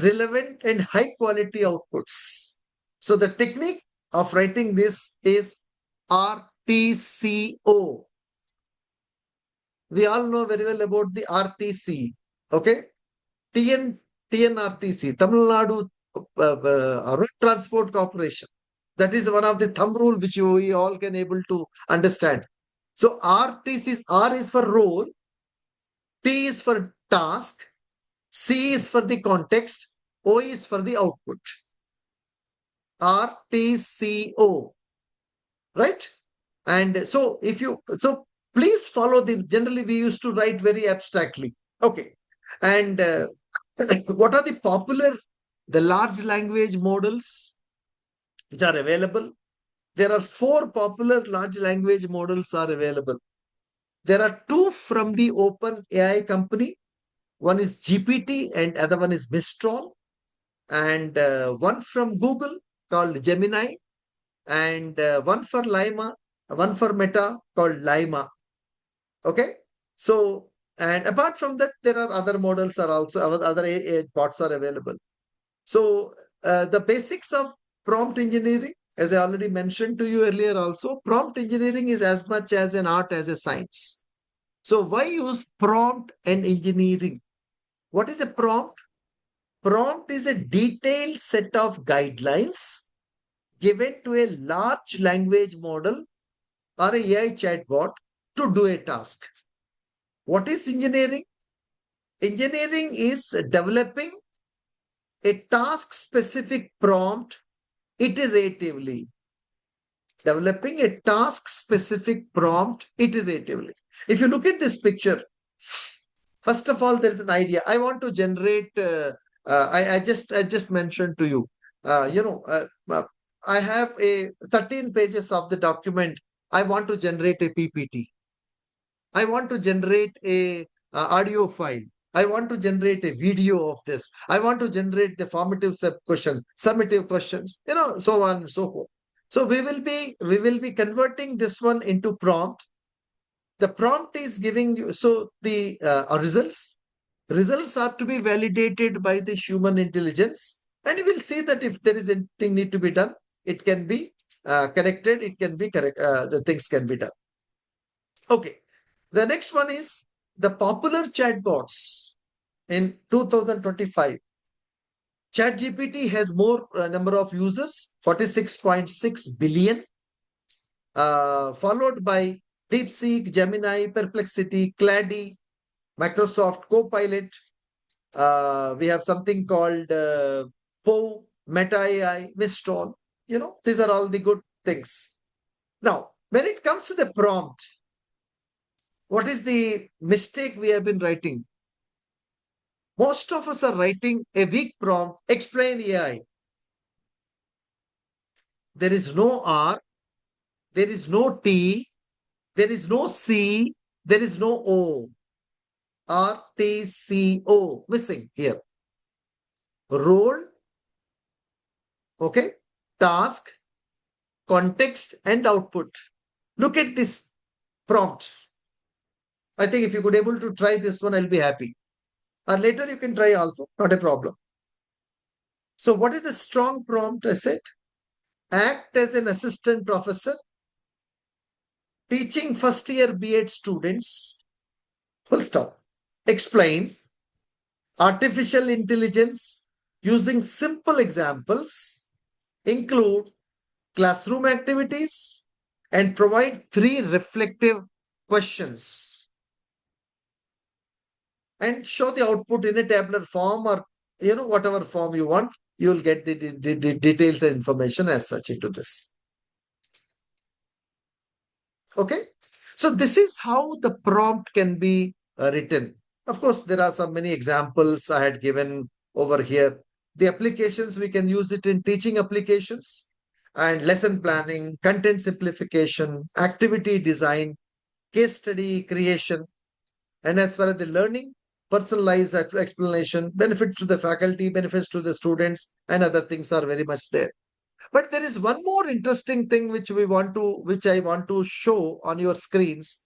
relevant, and high-quality outputs? So, the technique of writing this is RTCO. We all know very well about the RTC, okay? TNRTC, Tamil Nadu Road Transport Corporation. That is one of the thumb rule which we all can able to understand. So RTC, R is for role, T is for task, C is for the context, O is for the output. RTCO, right? And so please follow the, generally we used to write very abstractly. Okay. And what are the large language models which are available? There are 4 popular large language models are available. There are 2 from the Open AI company. One is GPT and other one is Mistral. And one from Google called Gemini. and one for Lima, one for Meta called Lima. Okay. So, and apart from that, there are other models are also, other bots are available. So the basics of prompt engineering, as I already mentioned to you earlier also, prompt engineering is as much as an art as a science. So why use prompt and engineering? What is a prompt? Prompt is a detailed set of guidelines given to a large language model or a AI chatbot to do a task. What is engineering? Engineering is developing a task-specific prompt iteratively. Developing a task-specific prompt iteratively. If you look at this picture, first of all, there is an idea. I want to generate. I just mentioned to you. I have a 13 pages of the document. I want to generate a PPT. I want to generate a audio file. I want to generate a video of this. I want to generate the formative questions, summative questions, so on and so forth. So we will be converting this one into prompt. The prompt is giving you, so the results are to be validated by the human intelligence. And you will see that if there is anything need to be done, it can be connected, it can be correct, the things can be done. Okay. The next one is the popular chatbots in 2025. ChatGPT has more number of users, 46.6 billion, followed by DeepSeek, Gemini, Perplexity, Clady, Microsoft Copilot. We have something called Poe, Meta AI, Mistral. These are all the good things. Now, when it comes to the prompt, what is the mistake we have been writing? Most of us are writing a weak prompt, explain AI. There is no R, there is no T, there is no C, there is no O. R, T, C, O, missing here. Role, okay, task, context, and output. Look at this prompt. I think if you could able to try this one, I'll be happy. Or later you can try also, not a problem. So what is the strong prompt? I said, act as an assistant professor, teaching first year B.Ed students, full stop. Explain artificial intelligence using simple examples, include classroom activities, and provide 3 reflective questions. And show the output in a tabular form or, whatever form you want, you will get the details and information as such into this. Okay. So this is how the prompt can be written. Of course, there are some many examples I had given over here. The applications, we can use it in teaching applications and lesson planning, content simplification, activity design, case study creation. And as far as the learning, personalized explanation, benefits to the faculty, benefits to the students, and other things are very much there. But there is one more interesting thing which I want to show on your screens.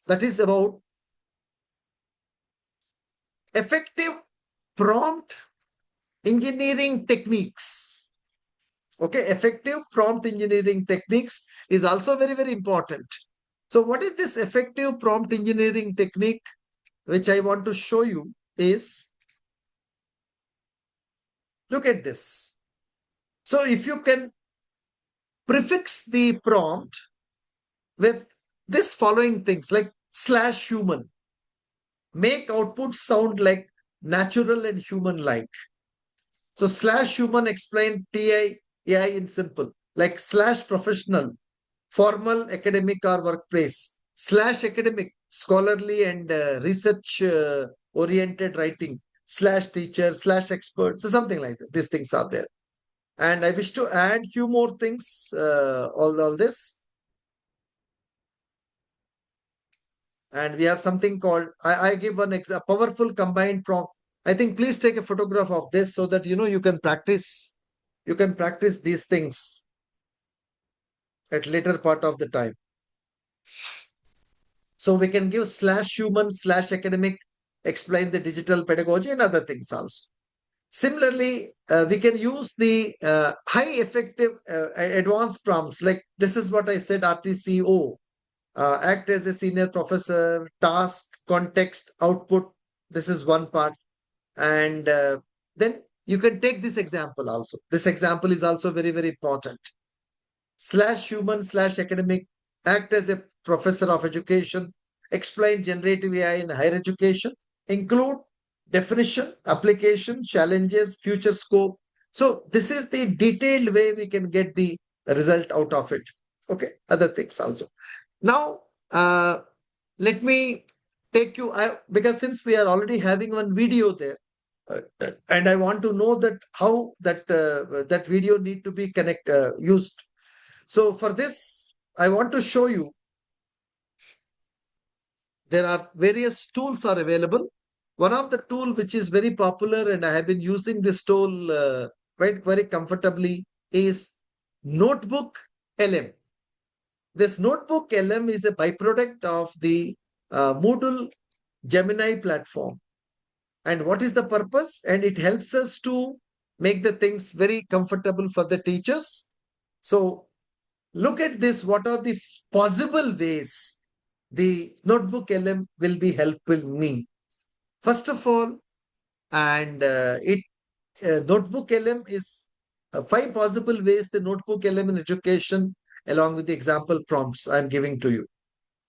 That is about effective prompt engineering techniques. Okay, effective prompt engineering techniques is also very, very important. So what is this effective prompt engineering technique which I want to show you is, look at this. So if you can prefix the prompt with this following things like /human, make output sound like natural and human-like. So /human explain TI AI in simple, like /professional, formal, academic or workplace, /academic, scholarly and research oriented writing, /teacher, /expert, so something like that. These things are there. And I wish to add few more things, all this. And we have something called, I give a powerful combined prompt. I think please take a photograph of this so that you can practice. You can practice these things at later part of the time. So we can give /human/academic, explain the digital pedagogy and other things also. Similarly, we can use the high effective advanced prompts, like this is what I said, RTCO, act as a senior professor, task, context, output. This is one part. And then you can take this example also. This example is also very, very important. /human/academic, act as a professor of education, explain generative AI in higher education, include definition, application, challenges, future scope. So this is the detailed way we can get the result out of it. Okay, other things also. Now, let me take you, because since we are already having one video there, and I want to know that how that video need to be used. So for this, I want to show you, there are various tools are available. One of the tool which is very popular, and I have been using this tool quite very comfortably, is Notebook LM. This Notebook LM is a byproduct of the Moodle Gemini platform. And what is the purpose? And it helps us to make the things very comfortable for the teachers. So look at this. What are the possible ways the Notebook LM will be helping me? First of all, and Notebook LM is 5 possible ways the Notebook LM in education, along with the example prompts I'm giving to you.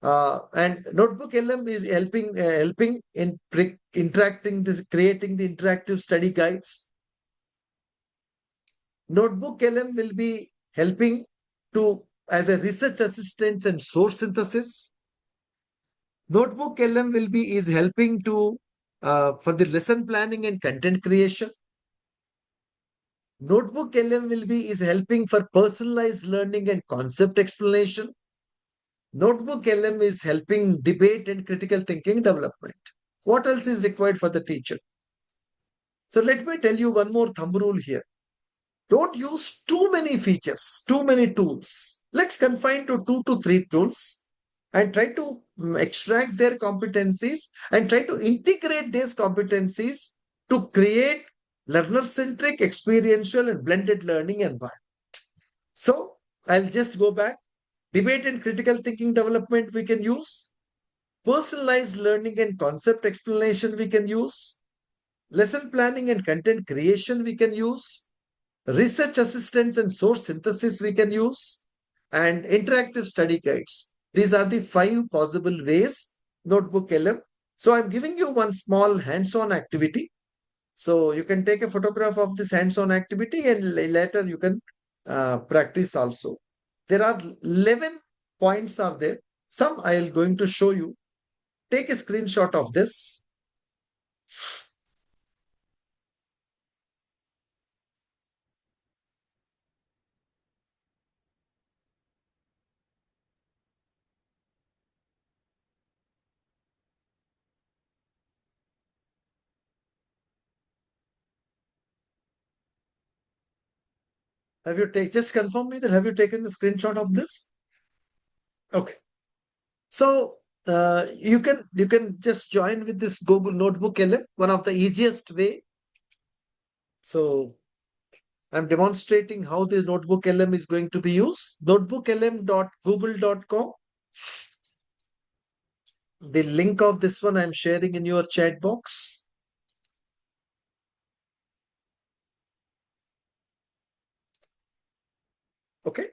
And Notebook LM is helping in creating the interactive study guides. Notebook LM will be helping to as a research assistance and source synthesis. Notebook LM is helping to for the lesson planning and content creation. Notebook LM is helping for personalized learning and concept explanation. Notebook LM is helping debate and critical thinking development. What else is required for the teacher? So let me tell you one more thumb rule here. Don't use too many features, too many tools. Let's confine to 2 to 3 tools and try to extract their competencies and try to integrate these competencies to create learner-centric, experiential and blended learning environment. So I'll just go back. Debate and critical thinking development we can use. Personalized learning and concept explanation we can use. Lesson planning and content creation we can use. Research assistance and source synthesis we can use. And interactive study guides. These are the 5 possible ways Notebook LM. So I'm giving you one small hands-on activity. So you can take a photograph of this hands-on activity and later you can practice also. There are 11 points are there. Some I am going to show you. Take a screenshot of this. Have you taken, just confirm me that have you taken the screenshot of this? Okay. So you can just join with this Google Notebook LM, one of the easiest way. So I'm demonstrating how this Notebook LM is going to be used. Notebooklm.google.com. The link of this one I'm sharing in your chat box. Okay.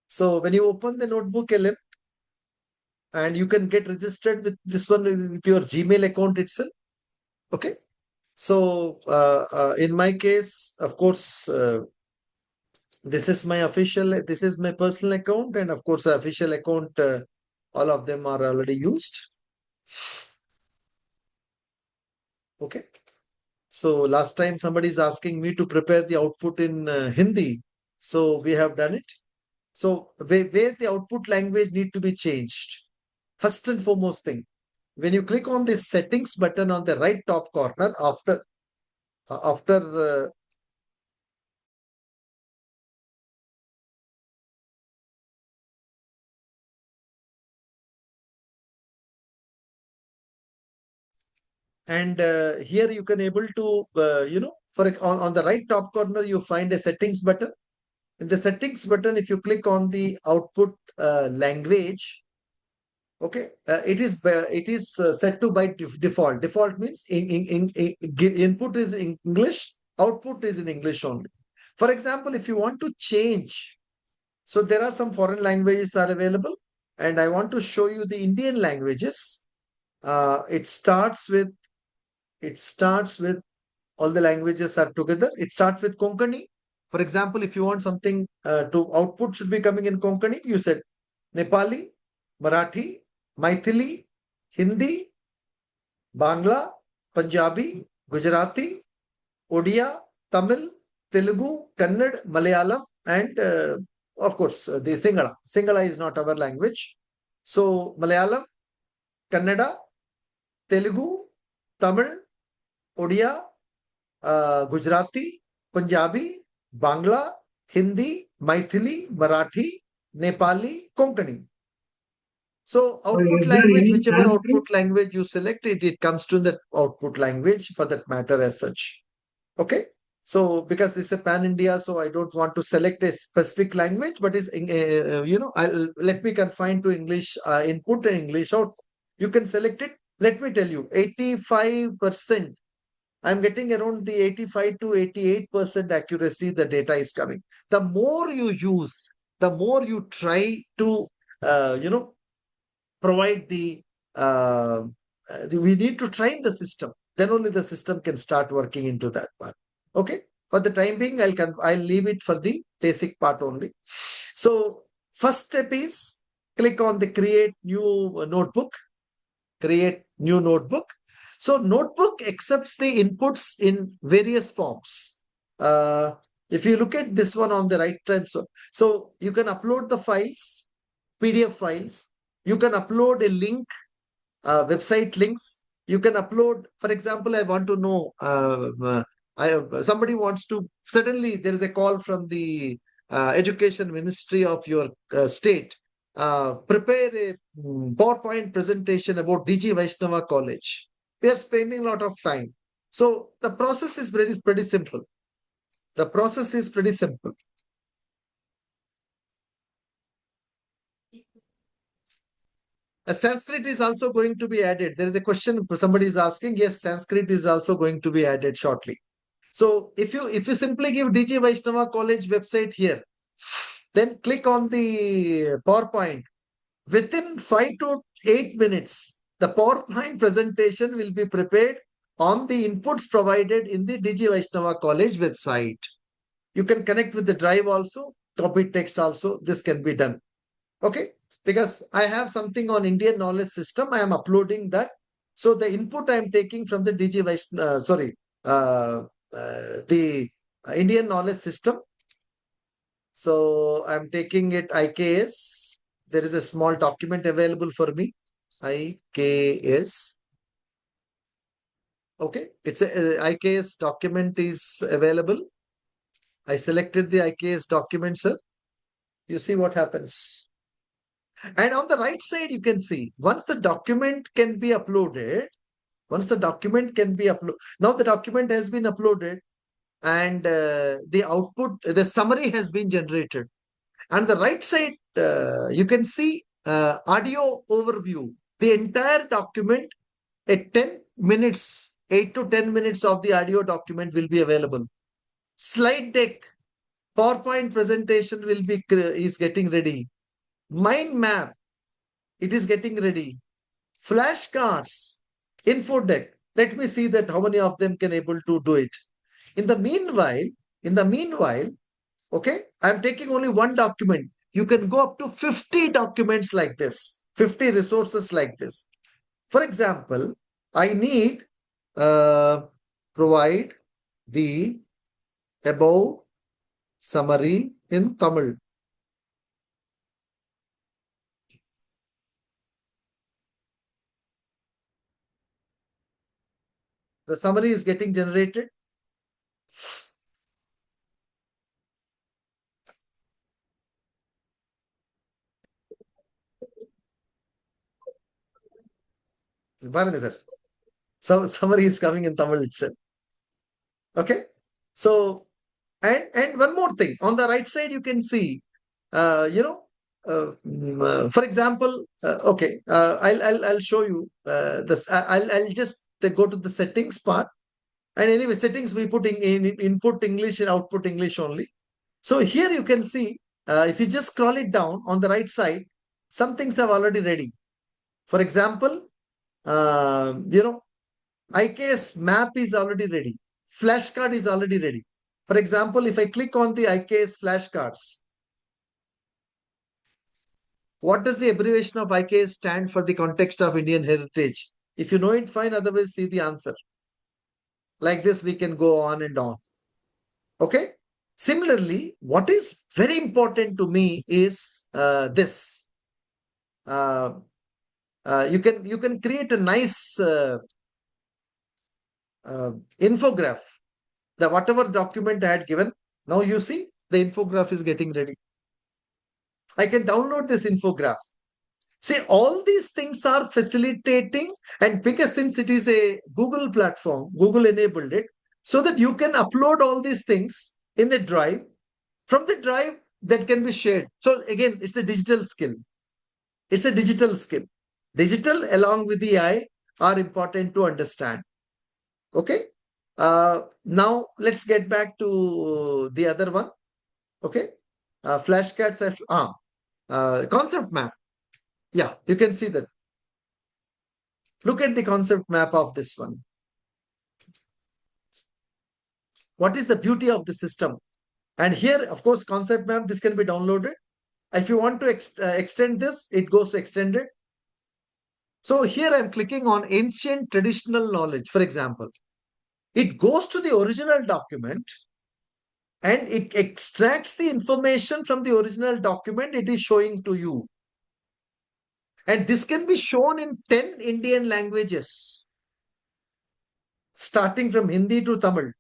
So when you open the Notebook LM, and you can get registered with this one with your Gmail account itself. Okay. So in my case, of course, this is my personal account, and of course, the official account, all of them are already used. Okay. So last time somebody is asking me to prepare the output in Hindi. So we have done it. So where the output language need to be changed. First and foremost thing, when you click on the settings button on the right top corner after and here you can able to on the right top corner you find a settings button. In the settings button, if you click on the output language, okay, it is set to by default. Default means input is in English, output is in English only. For example, if you want to change, so there are some foreign languages are available, and I want to show you the Indian languages. It starts with all the languages are together. It starts with Konkani. For example, if you want something to output should be coming in Konkani, you said Nepali, Marathi, Maithili, Hindi, Bangla, Punjabi, Gujarati, Odia, Tamil, Telugu, Kannada, Malayalam, and of course the Sinhala. Sinhala is not our language. So Malayalam, Kannada, Telugu, Tamil, Odia, Gujarati, Punjabi, Bangla, Hindi, Maithili, Marathi, Nepali, Konkani. So output language, whichever output language you select, it comes to the output language for that matter as such. Okay. So because this is a pan India, so I don't want to select a specific language, but is let me confine to English input and English output. You can select it. Let me tell you, 85%. I'm getting around the 85 to 88% accuracy. The data is coming. The more you use, the more you try to provide we need to train the system. Then only the system can start working into that part. Okay. For the time being, I'll leave it for the basic part only. So first step is click on the create new notebook. Create new notebook. So notebook accepts the inputs in various forms. If you look at this one on the right time, so you can upload the files, PDF files. You can upload a link, website links. You can upload, for example, I want to know, somebody wants to, suddenly there is a call from the Education Ministry of your state. Prepare a PowerPoint presentation about DG Vaishnava College. We are spending a lot of time. So the process is pretty simple. The process is pretty simple. Sanskrit is also going to be added. There is a question somebody is asking. Yes, Sanskrit is also going to be added shortly. So if you simply give DG Vaishnava College website here, then click on the PowerPoint. Within 5 to 8 minutes, the PowerPoint presentation will be prepared on the inputs provided in the DG Vaishnava College website. You can connect with the drive also, copy text also. This can be done. Okay. Because I have something on Indian knowledge system, I am uploading that. So the input I am taking from the DG Vaishnava, the Indian knowledge system. So I'm taking it IKS. There is a small document available for me. IKS. Okay, it's a IKS document is available. I selected the IKS document, sir. You see what happens. And on the right side, you can see once the document can be uploaded, now the document has been uploaded and the output, the summary has been generated. And the right side, you can see audio overview. The entire document at 10 minutes, 8 to 10 minutes of the audio document will be available. Slide deck, PowerPoint presentation is getting ready. Mind map, it is getting ready. Flashcards, info deck. Let me see that how many of them can able to do it. In the meanwhile, okay, I'm taking only one document. You can go up to 50 documents like this, 50 resources like this. For example, I need provide the above summary in Tamil. The summary is getting generated. பாருங்க sir. So summary is coming in Tamil itself. Okay. So, and one more thing. On the right side, you can see, for example, okay, I'll show you this. I'll just go to the settings part. And anyway, settings we put in input English and output English only. So here you can see, if you just scroll it down on the right side, some things are already ready. For example, IKS map is already ready. Flashcard is already ready. For example, if I click on the IKS flashcards, what does the abbreviation of IKS stand for the context of Indian heritage? If you know it, fine. Otherwise, see the answer. Like this, we can go on and on. Okay. Similarly, what is very important to me is this. You can create a nice infograph. The whatever document I had given, now you see the infograph is getting ready. I can download this infograph. See, all these things are facilitating, and because since it is a Google platform, Google enabled it, so that you can upload all these things in the drive. From the drive, that can be shared. So again, it's a digital skill. It's a digital skill. Digital along with the AI are important to understand. Okay. Now let's get back to the other one. Okay. Flashcards have concept map. Yeah, you can see that. Look at the concept map of this one. What is the beauty of the system? And here, of course, concept map, this can be downloaded. If you want to extend this, it goes to extended. So here I'm clicking on ancient traditional knowledge, for example. It goes to the original document and it extracts the information from the original document it is showing to you. And this can be shown in 10 Indian languages, starting from Hindi to Tamil,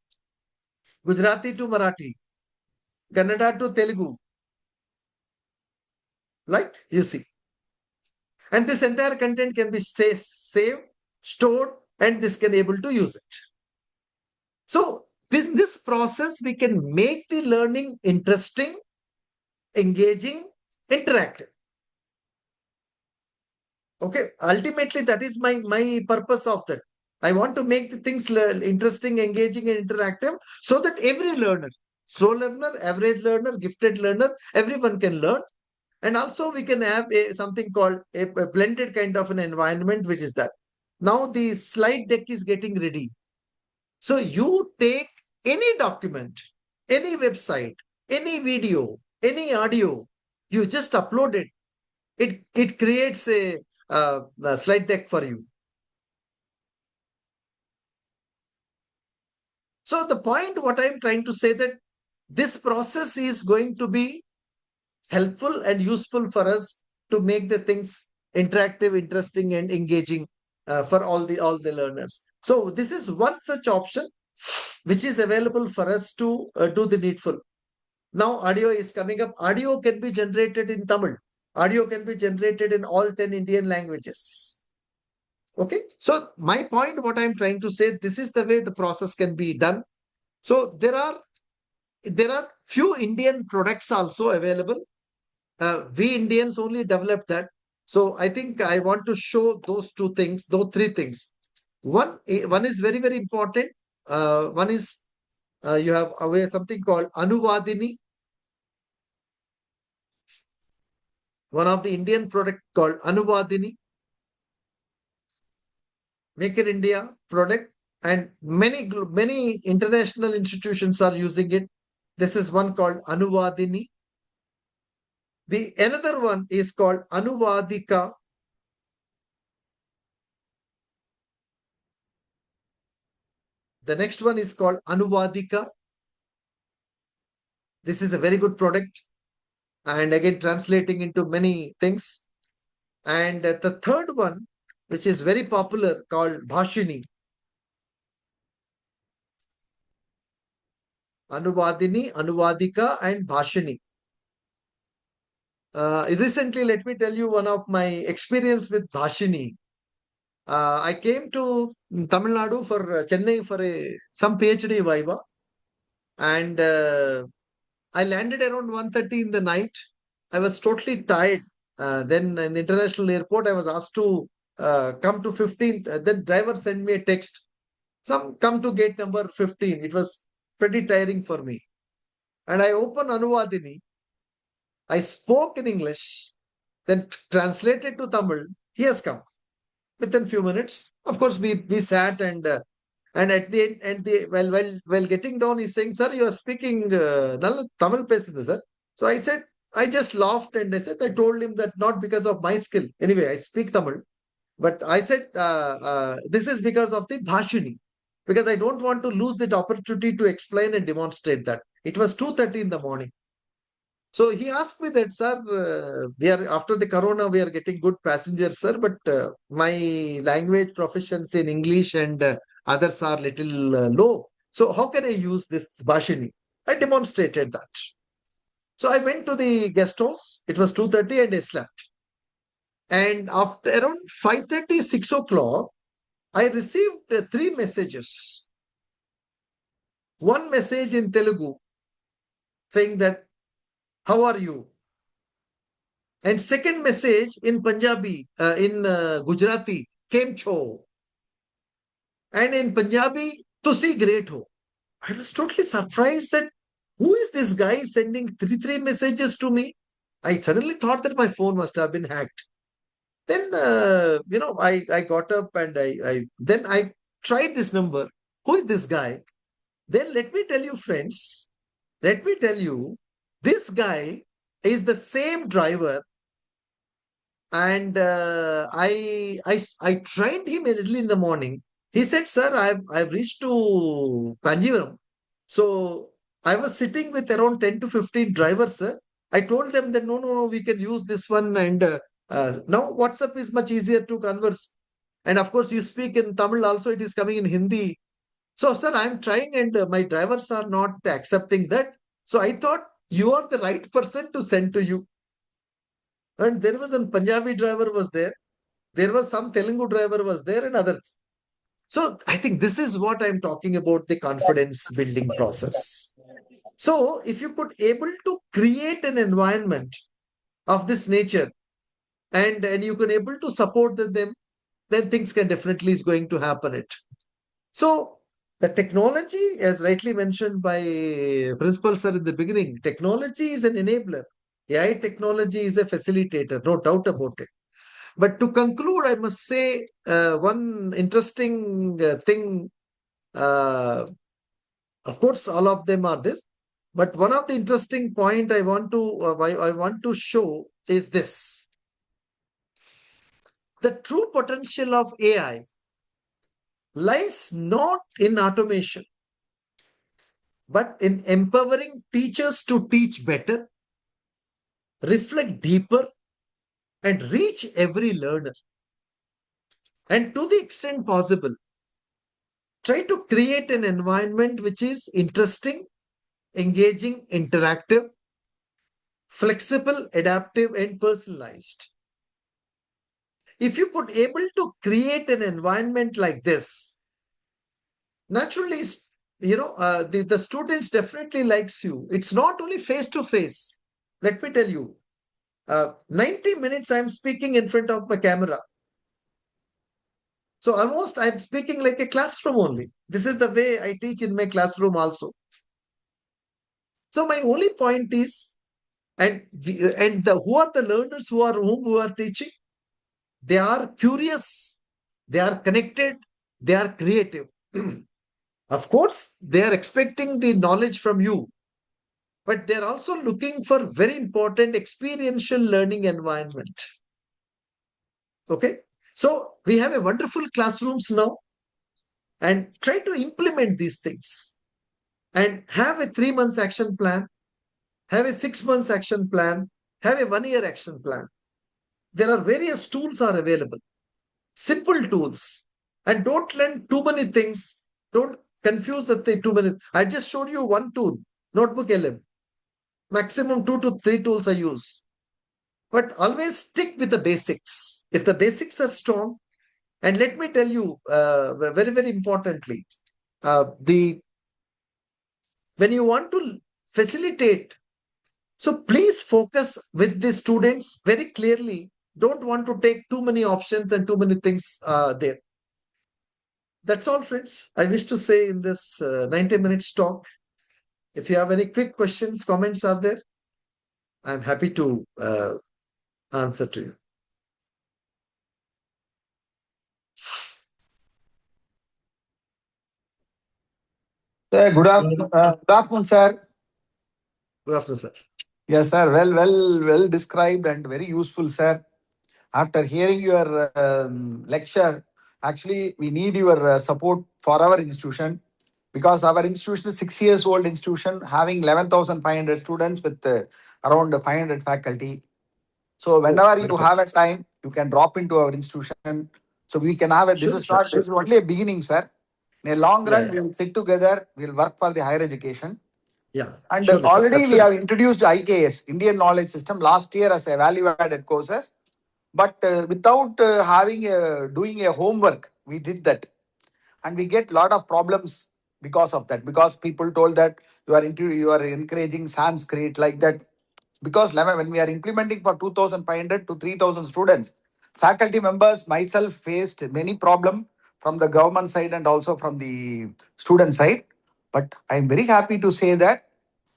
Gujarati to Marathi, Kannada to Telugu. Right? You see. And this entire content can be saved, stored, and this can able to use it. So in this process, we can make the learning interesting, engaging, interactive. Okay. Ultimately, that is my purpose of that. I want to make the things interesting, engaging, and interactive so that every learner, slow learner, average learner, gifted learner, everyone can learn. And also we can have something called a blended kind of an environment, which is that. Now the slide deck is getting ready. So you take any document, any website, any video, any audio, you just upload it. It creates a slide deck for you. So the point what I'm trying to say that this process is going to be helpful and useful for us to make the things interactive, interesting, and engaging for all the learners. So this is one such option which is available for us to do the needful. Now audio is coming up. Audio can be generated in Tamil. Audio can be generated in all 10 Indian languages. Okay. So my point, what I'm trying to say, this is the way the process can be done. So there are few Indian products also available. We Indians only developed that. So I think I want to show those three things. One is very, very important. One is you have something called Anuvadini. One of the Indian product called Anuvadini. Make in India product, and many international institutions are using it. This is one called Anuvadini. The another one is called Anuvadika. The next one is called Anuvadika. This is a very good product, and again translating into many things. And the third one, which is very popular, called Bhashini. Anuvadini, Anuvadika, and Bhashini. Recently, let me tell you one of my experience with Bhashini. I came to Tamil Nadu for Chennai for some PhD Viva, and I landed around 1:30 in the night. I was totally tired. Then in the international airport, I was asked to come to 15th. Then driver sent me a text. Come to gate number 15. It was pretty tiring for me. And I opened Anuvadini. I spoke in English, then translated to Tamil. He has come within few minutes. Of course, we sat and at the end, while getting down, he's saying, "Sir, you are speaking Tamil pesudhu, sir." So I said, I just laughed and I told him that not because of my skill. Anyway, I speak Tamil, but I said this is because of the Bhashini, because I don't want to lose that opportunity to explain and demonstrate that. It was 2:30 in the morning. So he asked me that, sir, we are after the corona, we are getting good passengers, sir, but my language proficiency in English and others are little low. So how can I use this Bhashini? I demonstrated that. So I went to the guest house. It was 2:30 and I slept. And after around 5:30, 6 o'clock, I received 3 messages. One message in Telugu saying that, how are you? And second message in Punjabi, in Gujarati, Kem Cho. And in Punjabi, Tusi great ho. I was totally surprised that who is this guy sending three messages to me? I suddenly thought that my phone must have been hacked. Then, I got up and then I tried this number. Who is this guy? Then let me tell you, friends, this guy is the same driver. And I trained him early in the morning. He said, "Sir, I've reached to Kanjivaram." So I was sitting with around 10 to 15 drivers, sir. I told them that no, we can use this one, and now WhatsApp is much easier to converse. And of course, you speak in Tamil also. It is coming in Hindi. So, sir, I'm trying, and my drivers are not accepting that. So I thought you are the right person to send to you. And there was a Punjabi driver was there. There was some Telugu driver was there and others. So I think this is what I'm talking about, the confidence building process. So if you could able to create an environment of this nature and you can able to support them, then things can definitely is going to happen it. So the technology, as rightly mentioned by Principal Sir in the beginning, technology is an enabler. AI technology is a facilitator, no doubt about it. But to conclude, I must say one interesting thing. Of course, all of them are this, but one of the interesting point I want to show is this: the true potential of AI lies not in automation, but in empowering teachers to teach better, reflect deeper, and reach every learner. And to the extent possible, try to create an environment which is interesting, engaging, interactive, flexible, adaptive, and personalized. If you could able to create an environment like this, naturally, the students definitely likes you. It's not only face to face. Let me tell you, 90 minutes I'm speaking in front of my camera. So almost I'm speaking like a classroom only. This is the way I teach in my classroom also. So my only point is, who are the learners whom we are teaching? They are curious, they are connected, they are creative. Of course, they are expecting the knowledge from you, but they're also looking for very important experiential learning environment. Okay, so we have a wonderful classrooms now, and try to implement these things and have a 3 months action plan, have a 6 months action plan, have a 1 year action plan. There are various tools are available, simple tools, and don't learn too many things. Don't confuse the thing too many. I just showed you one tool, Notebook LM. Maximum 2 to 3 tools I use. But always stick with the basics. If the basics are strong, and let me tell you, very, very importantly, when you want to facilitate, so please focus with the students very clearly. Don't want to take too many options and too many things there. That's all, friends. I wish to say in this 90 minutes talk. If you have any quick questions, comments are there, I'm happy to answer to you. Sir, good afternoon, sir. Good afternoon, sir. Yes, sir. Well described and very useful, sir. After hearing your lecture, actually, we need your support for our institution because our institution is 6 years old institution having 11,500 students with around 500 faculty. So whenever you have a time, you can drop into our institution. So we can have a. This Sure, is sir, not. sure. This is only a beginning, sir. In a long run, Yeah, we will sit together. We will work for the higher education. yeah. And Surely, sir. already we Absolutely. have introduced IKS, Indian Knowledge System, last year as a value-added courses. But without doing a homework, we did that, and we get lot of problems because of that. Because people told that you are encouraging Sanskrit like that. Because when we are implementing for 2,500 to 3,000 students, faculty members myself faced many problem from the government side and also from the student side. But I am very happy to say that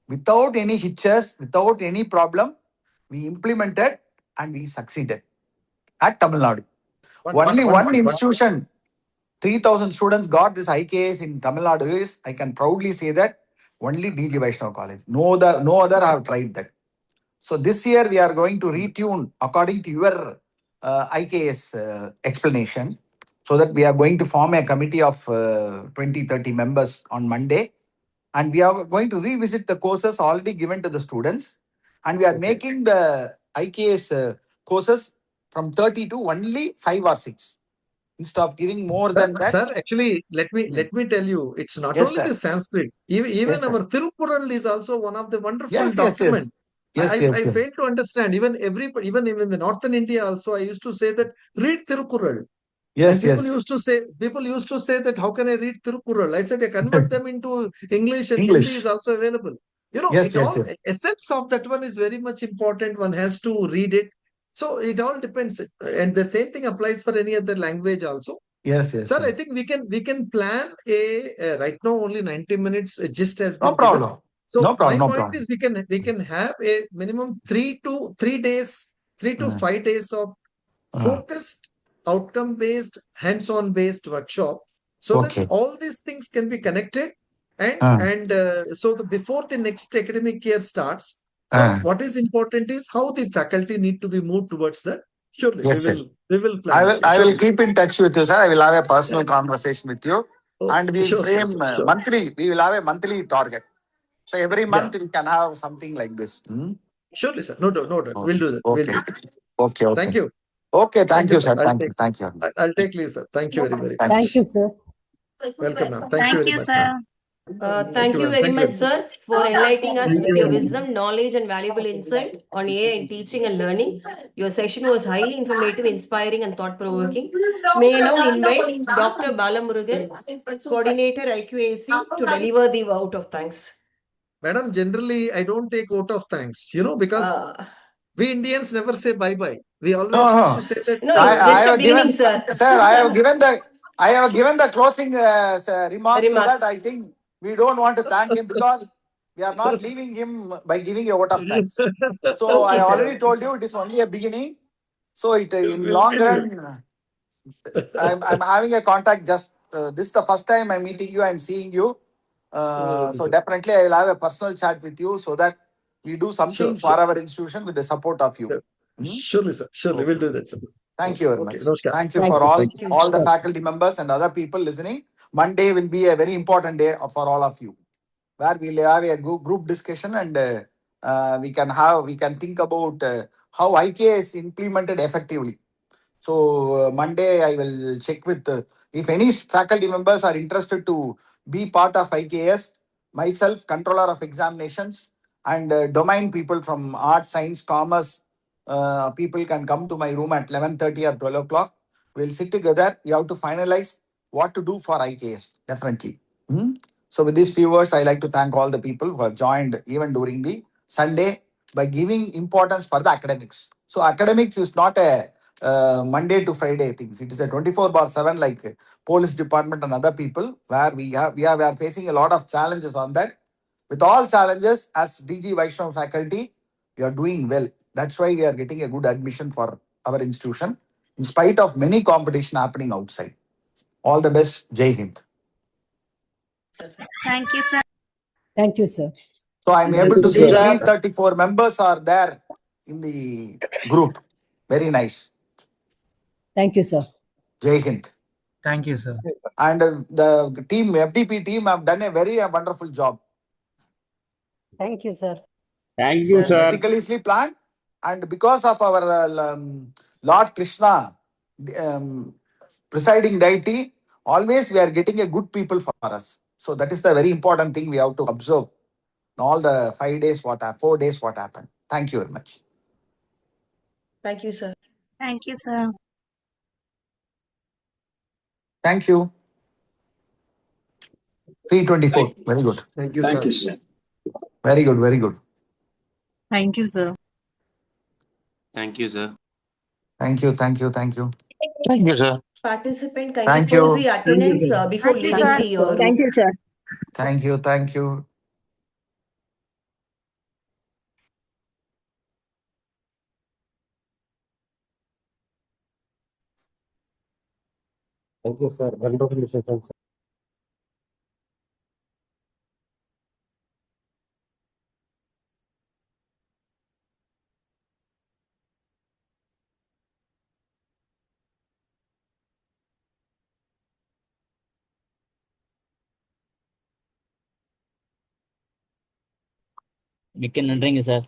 without any hitches, without any problem, we implemented and we succeeded at Tamil Nadu. Only one institution, 3,000 students got this IKS in Tamil Nadu is, I can proudly say that, only Dgvc College. No other have tried that. So this year we are going to retune according to your IKS explanation, so that we are going to form a committee of 20, 30 members on Monday. And we are going to revisit the courses already given to the students. And we are making the IKS courses from 30 to only 5 or 6. Instead of giving more than that. Sir, actually, let me tell you, it's not Yes, only sir. the Sanskrit. Even Yes, sir. our Tirukural is also one of the wonderful Yes, document. yes. I fail to understand. Even in the northern India also, I used to say that read Tirukural. And people used to say that how can I read Tirukural? I said I convert them into English, and Hindi is also available. Essence of that one is very much important. One has to read it. So it all depends. And the same thing applies for any other language also. Yes. Sir, I think we can plan right now only 90 minutes gist has No been given. problem. So No problem. my No point problem. is we can have a minimum 3 to 5 days of focused, outcome based, hands on based workshop, so that Okay. all these things can be connected, and so before the next academic year starts. So what is important is how the faculty need to be moved towards that. Surely Yes, sir. we will plan it. I will Surely. keep in touch with you, sir. I will have a personal conversation with you. Oh, And we will sure, sure, frame sir, sure. monthly. We will have a monthly target. So every month we can have something like this. Surely, sir. No doubt, no doubt. We'll do that. Okay. We'll do that. Okay. Thank you. Okay. Thank Thank you, you, sir. sir. Thank you. I'll take leave, sir. Thank you very, very Thanks. Thank you, much. sir. Welcome, ma'am. Thank you Thank very you, much, ma'am. sir. Thank you ma'am. very Thank you much, very much. sir, for enlightening us with your wisdom, knowledge, and valuable insight on AI in teaching and learning. Your session was highly informative, inspiring, and thought-provoking. May I now invite Dr. Balamurugan, Coordinator IQAC, to deliver the vote of thanks. Madam, generally, I don't take vote of thanks, because we Indians never say bye-bye. We always used to say that. No, it's I just a have beginning, given, sir. sir. I have given the closing remarks, so that I think we don't want to thank him because we are not leaving him by giving a vote of thanks. So I Okay, sir. already told you it is only a beginning. So in long run, I'm having a contact. Just this is the first time I'm meeting you and seeing you. So definitely I will have a personal chat with you so that we do something for our institution with the support of you. Surely, sir. Surely, we'll do that, sir. Thank you very Okay, much. namaskar. Thank you Thank for you. all Thank you, all the sir. faculty members and other people listening. Monday will be a very important day for all of you, where we'll have a group discussion and we can think about how IK is implemented effectively. So Monday I will check with if any faculty members are interested to be part of IKS. Myself, controller of examinations, and domain people from arts, science, commerce, people can come to my room at 11:30 or 12 o'clock. We'll sit together. We have to finalize what to do for IKS, definitely. Hmm? So with these few words, I like to thank all the people who have joined even during the Sunday by giving importance for the academics. So academics is not a Monday to Friday things. It is a 24/7 like police department and other people where we are facing a lot of challenges on that. With all challenges, as DG Vaishnav faculty, we are doing well. That's why we are getting a good admission for our institution in spite of many competition happening outside. All the best. Jai Hind. Thank you, sir. Thank you, sir. So I'm Thank able to you, see sir. 334 members are there in the group. Very nice. Thank you, sir. Jai Hind. Thank you, sir. And the team, FDP team, have done a very wonderful job. Thank you, sir. Thank you, sir. Meticulously planned. And because of our Lord Krishna presiding deity, always we are getting a good people for us. So that is the very important thing we have to observe. All the 5 days, 4 days, what happened. Thank you very much. Thank you, sir. Thank you, sir. Thank you. 324. Very good. Thank you, sir. Very good. Very good. Thank you, sir. Thank you, sir. Thank you. Thank you. Thank you. Thank you, sir. Participant, kindly Thank post you. the attendance before Thank you, leaving sir. the room. Thank you, sir. Thank you. Thank you. Thank you, sir. Wonderful session, sir. மிக்க நன்றிங்க sir.